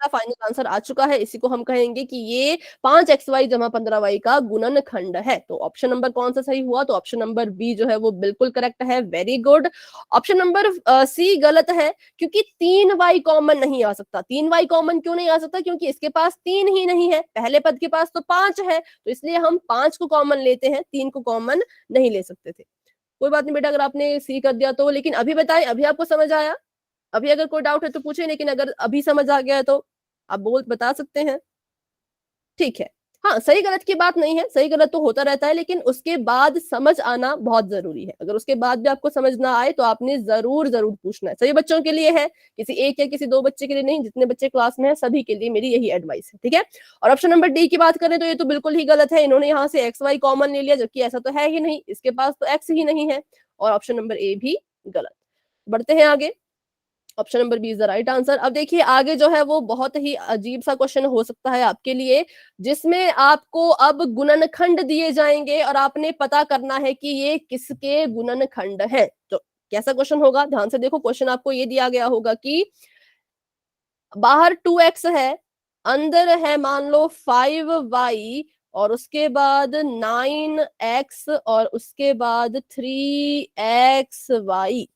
हमारा फाइनल आंसर आ चुका है। इसी को हम कहेंगे कि ये 5xy जमा 15y का गुणनखंड है। तो ऑप्शन नंबर कौन सा सही हुआ? तो ऑप्शन नंबर बी जो है वो बिल्कुल करेक्ट है। Very good. Option number C गलत है, क्योंकि 3y कॉमन नहीं आ सकता। 3y कॉमन क्यों नहीं आ सकता? क्योंकि इसके पास 3 ही नहीं है, पहले पद के पास तो 5 है, तो इसलिए हम 5 को कॉमन लेते हैं, 3 को कॉमन नहीं ले सकते थे। कोई बात नहीं बेटा, अगर आपने सी कर दिया तो। लेकिन अभी बताएं, अभी आपको समझ आया? अभी अगर कोई डाउट है तो पूछे, लेकिन अगर अभी समझ आ गया है तो आप बता सकते हैं। ठीक है। हाँ, सही गलत की बात नहीं है, सही गलत तो होता रहता है, लेकिन उसके बाद समझ आना बहुत जरूरी है। अगर उसके बाद भी आपको समझ ना आए तो आपने जरूर जरूर पूछना है। सभी बच्चों के लिए है, किसी एक या किसी दो बच्चे के लिए नहीं, जितने बच्चे क्लास में है सभी के लिए मेरी यही एडवाइस है। ठीक है। और ऑप्शन नंबर डी की बात करें तो ये तो बिल्कुल ही गलत है। इन्होंने यहाँ से एक्स वाई कॉमन ले लिया, जबकि ऐसा तो है ही नहीं, इसके पास तो एक्स ही नहीं है। और ऑप्शन नंबर ए भी गलत। बढ़ते हैं आगे। Option number B is the right answer. अब देखिए आगे जो है वो बहुत ही अजीब सा क्वेश्चन हो सकता है आपके लिए, जिसमें आपको अब गुणनखंड दिए जाएंगे और आपने पता करना है कि ये किसके गुणनखंड है। तो कैसा क्वेश्चन होगा, ध्यान से देखो। क्वेश्चन आपको ये दिया गया होगा कि बाहर 2x है, अंदर है मान लो 5y, और उसके बाद 9x, और उसके बाद 3xy।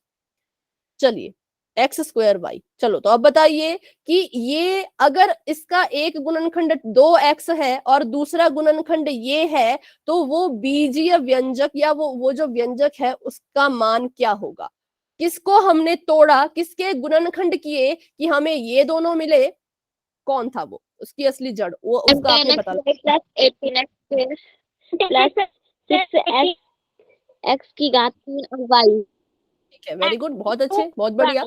चलिए एक्स स्क्वायर वाई। चलो तो अब बताइए कि ये अगर इसका एक गुणनखंड 2x है और दूसरा गुणनखंड ये है, तो वो बीजीय व्यंजक या वो जो व्यंजक है उसका मान क्या होगा? किसको हमने तोड़ा, किसके गुणनखंड किए कि हमें ये दोनों मिले? कौन था वो? उसकी असली जड़ वो उसका आपने पता प्लस 18x प्लस 6x की घात 3 और y। ठीक है, वेरी गुड, बहुत अच्छे, बहुत बढ़िया।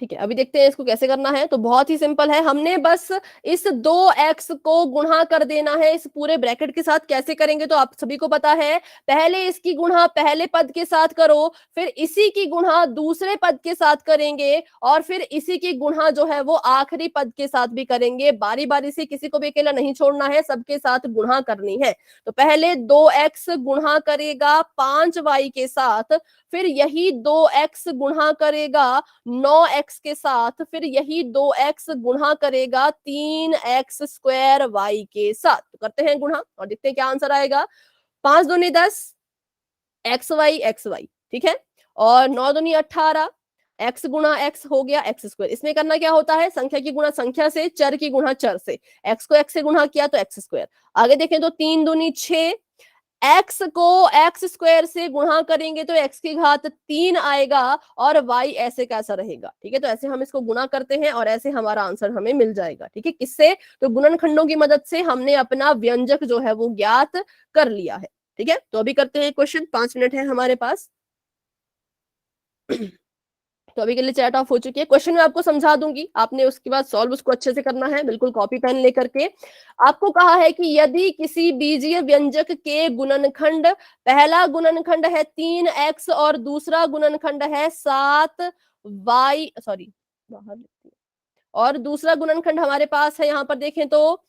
ठीक है, अभी देखते हैं इसको कैसे करना है। तो बहुत ही सिंपल है, हमने बस इस 2x को गुणा कर देना है इस पूरे ब्रैकेट के साथ। कैसे करेंगे तो आप सभी को पता है, पहले इसकी गुणा पहले पद के साथ करो, फिर इसी की गुणा दूसरे पद के साथ करेंगे, और फिर इसी की गुणा जो है वो आखिरी पद के साथ भी करेंगे। बारी बारी से किसी को भी अकेला नहीं छोड़ना है, सबके साथ गुणा करनी है। तो पहले 2x गुणा करेगा 5y के साथ, फिर यही 2x गुणा करेगा 9x के साथ, फिर यही 2x गुणा करेगा 3x स्क्वायर y के साथ। तो करते हैं गुणा और देखते हैं क्या आंसर आएगा। 5 दूनी 10 xy, ठीक है, और 9 दूनी 18 x गुणा x हो गया x स्क्वायर। इसमें करना क्या होता है, संख्या की गुणा संख्या से, चर की गुणा चर से। x को x से गुणा किया तो x स्क्वायर। आगे देखें तो 3 दूनी 6, x को x स्क्वायर से गुणा करेंगे तो x की घात 3 आएगा, और y ऐसे कैसा रहेगा। ठीक है, तो ऐसे हम इसको गुणा करते हैं और ऐसे हमारा आंसर हमें मिल जाएगा। ठीक है, किससे? तो गुणनखंडों की मदद से हमने अपना व्यंजक जो है वो ज्ञात कर लिया है। ठीक है, तो अभी करते हैं क्वेश्चन। 5 मिनट है हमारे पास। तो अभी के लिए चैट ऑफ हो चुकी है। क्वेश्चन मैं आपको समझा दूंगी, आपने उसके बाद सॉल्व उसको अच्छे से करना है, बिल्कुल कॉपी पेन लेकर के। आपको कहा है कि यदि किसी बीजीय व्यंजक के गुणनखंड, पहला गुणनखंड है 3x और दूसरा गुणनखंड है 7y, सॉरी और दूसरा गुणनखंड हमारे पास है, यहां पर देखें तो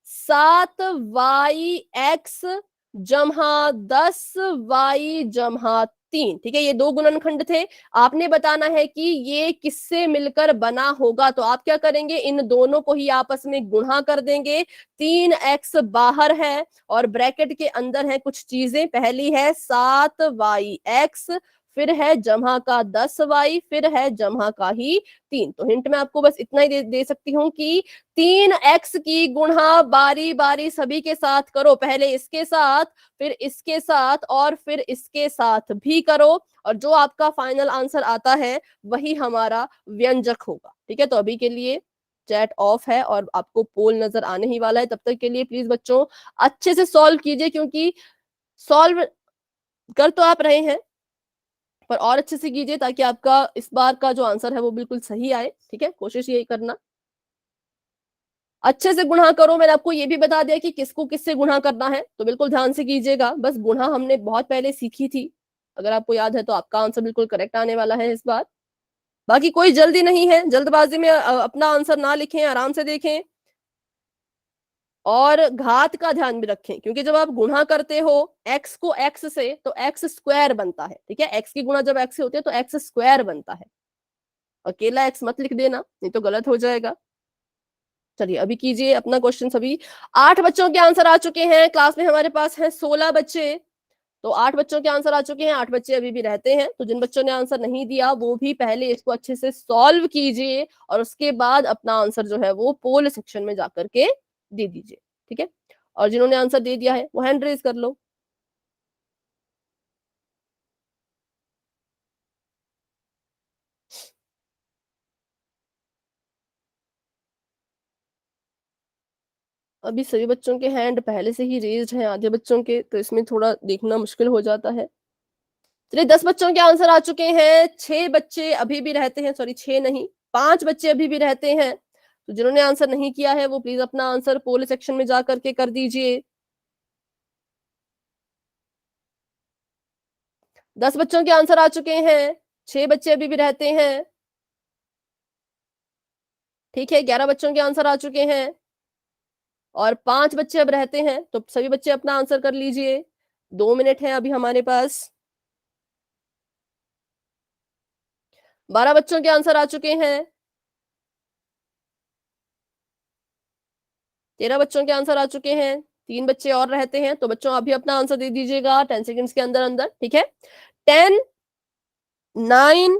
7yx जमा 10y जमा 3। ठीक है, ये दो गुणनखंड थे। आपने बताना है कि ये किससे मिलकर बना होगा। तो आप क्या करेंगे, इन दोनों को ही आपस में गुणा कर देंगे। 3x बाहर है और ब्रैकेट के अंदर है कुछ चीजें। पहली है 7yx, फिर है जमा का 10y, फिर है जमा का ही 3। तो हिंट मैं आपको बस इतना ही दे सकती हूँ कि 3x की गुणा बारी बारी सभी के साथ करो। पहले इसके साथ, फिर इसके साथ, और फिर इसके साथ भी करो, और जो आपका फाइनल आंसर आता है वही हमारा व्यंजक होगा। ठीक है, तो अभी के लिए चैट ऑफ है और आपको पोल नजर आने ही वाला है। तब तक के लिए प्लीज बच्चों अच्छे से सॉल्व कीजिए, क्योंकि सॉल्व कर तो आप रहे हैं पर और अच्छे से कीजिए, ताकि आपका इस बार का जो आंसर है वो बिल्कुल सही आए। ठीक है, कोशिश यही करना, अच्छे से गुणा करो। मैंने आपको ये भी बता दिया कि किसको किससे गुणा करना है, तो बिल्कुल ध्यान से कीजिएगा। बस गुणा हमने बहुत पहले सीखी थी, अगर आपको याद है तो आपका आंसर बिल्कुल करेक्ट आने वाला है इस बार। बाकी कोई जल्दी नहीं है, जल्दबाजी में अपना आंसर ना लिखें, आराम से देखें और घात का ध्यान भी रखें, क्योंकि जब आप गुणा करते हो x को x से तो x स्क्वायर बनता है। ठीक है, x की गुणा जब x से होती है तो x स्क्वायर बनता है, अकेला एक्स मत लिख देना, नहीं तो गलत हो जाएगा। चलिए अभी कीजिए अपना क्वेश्चन। सभी 8 बच्चों के आंसर आ चुके हैं। क्लास में हमारे पास है 16 बच्चे, तो 8 बच्चों के आंसर आ चुके हैं। 8 बच्चे अभी भी रहते हैं, तो जिन बच्चों ने आंसर नहीं दिया वो भी पहले इसको अच्छे से सॉल्व कीजिए और उसके बाद अपना आंसर जो है वो पोल सेक्शन में जाकर के दे दीजिए, ठीक है। और जिन्होंने आंसर दे दिया है वो हैंड रेज कर लो। अभी सभी बच्चों के हैंड पहले से ही रेज्ड हैं, आधे बच्चों के, तो इसमें थोड़ा देखना मुश्किल हो जाता है। चलिए 10 बच्चों के आंसर आ चुके हैं। 6 बच्चे अभी भी रहते हैं, सॉरी 6 नहीं, 5 बच्चे अभी भी रहते हैं। तो जिन्होंने आंसर नहीं किया है वो प्लीज अपना आंसर पोल सेक्शन में जा करके कर दीजिए। 10 बच्चों के आंसर आ चुके हैं। 6 बच्चे अभी भी रहते हैं, ठीक है। 11 बच्चों के आंसर आ चुके हैं और 5 बच्चे अब रहते हैं, तो सभी बच्चे अपना आंसर कर लीजिए। 2 मिनट है अभी हमारे पास। 12 बच्चों के आंसर आ चुके हैं। 13 बच्चों के आंसर आ चुके हैं। 3 बच्चे और रहते हैं, तो बच्चों अभी अपना आंसर दे दीजिएगा 10 सेकंड्स के अंदर अंदर, ठीक है। 10, 9,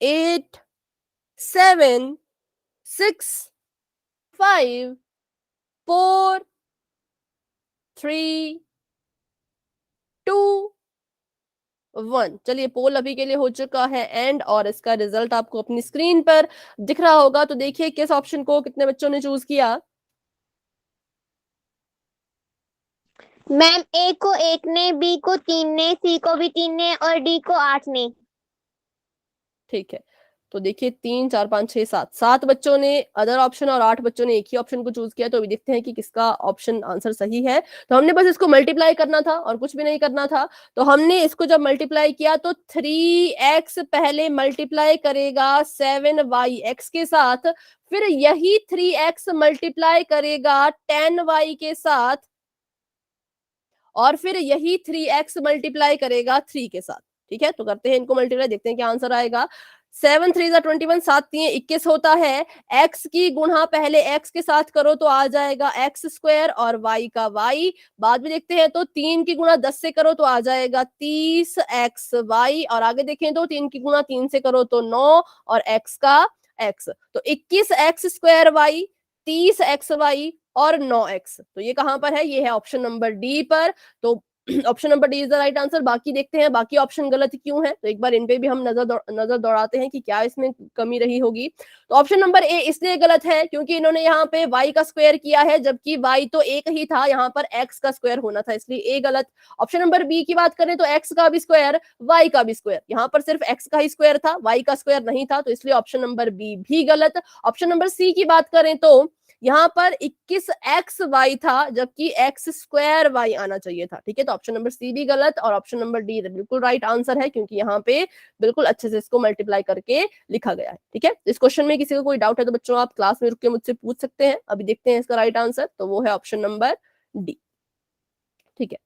8, 7, 6, 5, 4, 3, 2, 1। चलिए पोल अभी के लिए हो चुका है एंड, और इसका रिजल्ट आपको अपनी स्क्रीन पर दिख रहा होगा। तो देखिए किस ऑप्शन को कितने बच्चों ने चूज किया। मैम ए को 1 ने, बी को 3 ने, सी को भी 3 ने और डी को 8 ने। ठीक है, तो देखिए 3, 4, 5, 6, 7 बच्चों ने अदर ऑप्शन और 8 बच्चों ने एक ही ऑप्शन को चूज किया। तो अभी देखते हैं कि किसका ऑप्शन आंसर सही है। तो हमने बस इसको मल्टीप्लाई करना था और कुछ भी नहीं करना था। तो हमने इसको जब मल्टीप्लाई किया तो 3x पहले मल्टीप्लाई करेगा 7yx के साथ, फिर यही 3x मल्टीप्लाई करेगा 10y के साथ, और फिर यही 3x मल्टीप्लाई करेगा 3 के साथ, ठीक है। तो करते हैं इनको मल्टीप्लाई, देखते हैं क्या आंसर आएगा। 7 3 21, 7 3 21 होता है। x की गुणा पहले x के साथ करो तो आ जाएगा x स्क्वायर और y का y। बाद में देखते हैं तो 3 की गुणा 10 से करो तो आ जाएगा 30xy, और आगे देखें तो 3 की गुणा 3 से करो तो 9 और x का x, तो 21x स्क्वायर y, 30xy और 9x। तो ये कहां पर है, ये है ऑप्शन नंबर डी पर। तो option number D is the right answer. बाकी देखते हैं बाकी ऑप्शन गलत क्यों है, तो एक बार इन पे भी हम नजर दौड़ाते हैं कि क्या इसमें कमी रही होगी। तो ऑप्शन नंबर ए इसलिए गलत है क्योंकि इन्होंने यहाँ पे y का स्क्वायर किया है, जबकि y तो एक ही था, यहाँ पर x का स्क्वायर होना था, इसलिए ए गलत। ऑप्शन नंबर बी की बात करें तो x का भी स्क्वायर, y का भी स्क्वायर, यहाँ पर सिर्फ x का ही स्क्वायर था, y का स्क्वायर नहीं था, तो इसलिए ऑप्शन नंबर बी भी गलत। ऑप्शन नंबर सी की बात करें तो यहाँ पर 21xy था, जबकि x स्क्वायर y आना चाहिए था, ठीक है। तो ऑप्शन नंबर सी भी गलत और ऑप्शन नंबर डी बिल्कुल राइट आंसर है, क्योंकि यहाँ पे बिल्कुल अच्छे से इसको मल्टीप्लाई करके लिखा गया है, ठीक है। इस क्वेश्चन में किसी को कोई डाउट है तो बच्चों आप क्लास में रुक के मुझसे पूछ सकते हैं। अभी देखते हैं इसका राइट आंसर, तो वो है ऑप्शन नंबर डी, ठीक है।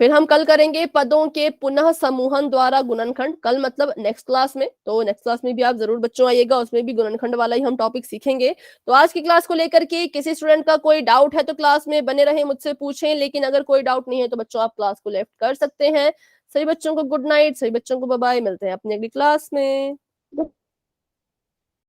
फिर हम कल करेंगे पदों के पुनः समूहन द्वारा गुणनखंड, कल मतलब नेक्स्ट क्लास में। तो नेक्स्ट क्लास में भी आप जरूर बच्चों आइएगा, उसमें भी गुणनखंड वाला ही हम टॉपिक सीखेंगे। तो आज की क्लास को लेकर के किसी स्टूडेंट का कोई डाउट है तो क्लास में बने रहे, मुझसे पूछें, लेकिन अगर कोई डाउट नहीं है तो बच्चों आप क्लास को लेफ्ट कर सकते हैं। सभी बच्चों को गुड नाइट, सभी बच्चों को बाय बाय, मिलते हैं अपनी अगली क्लास में।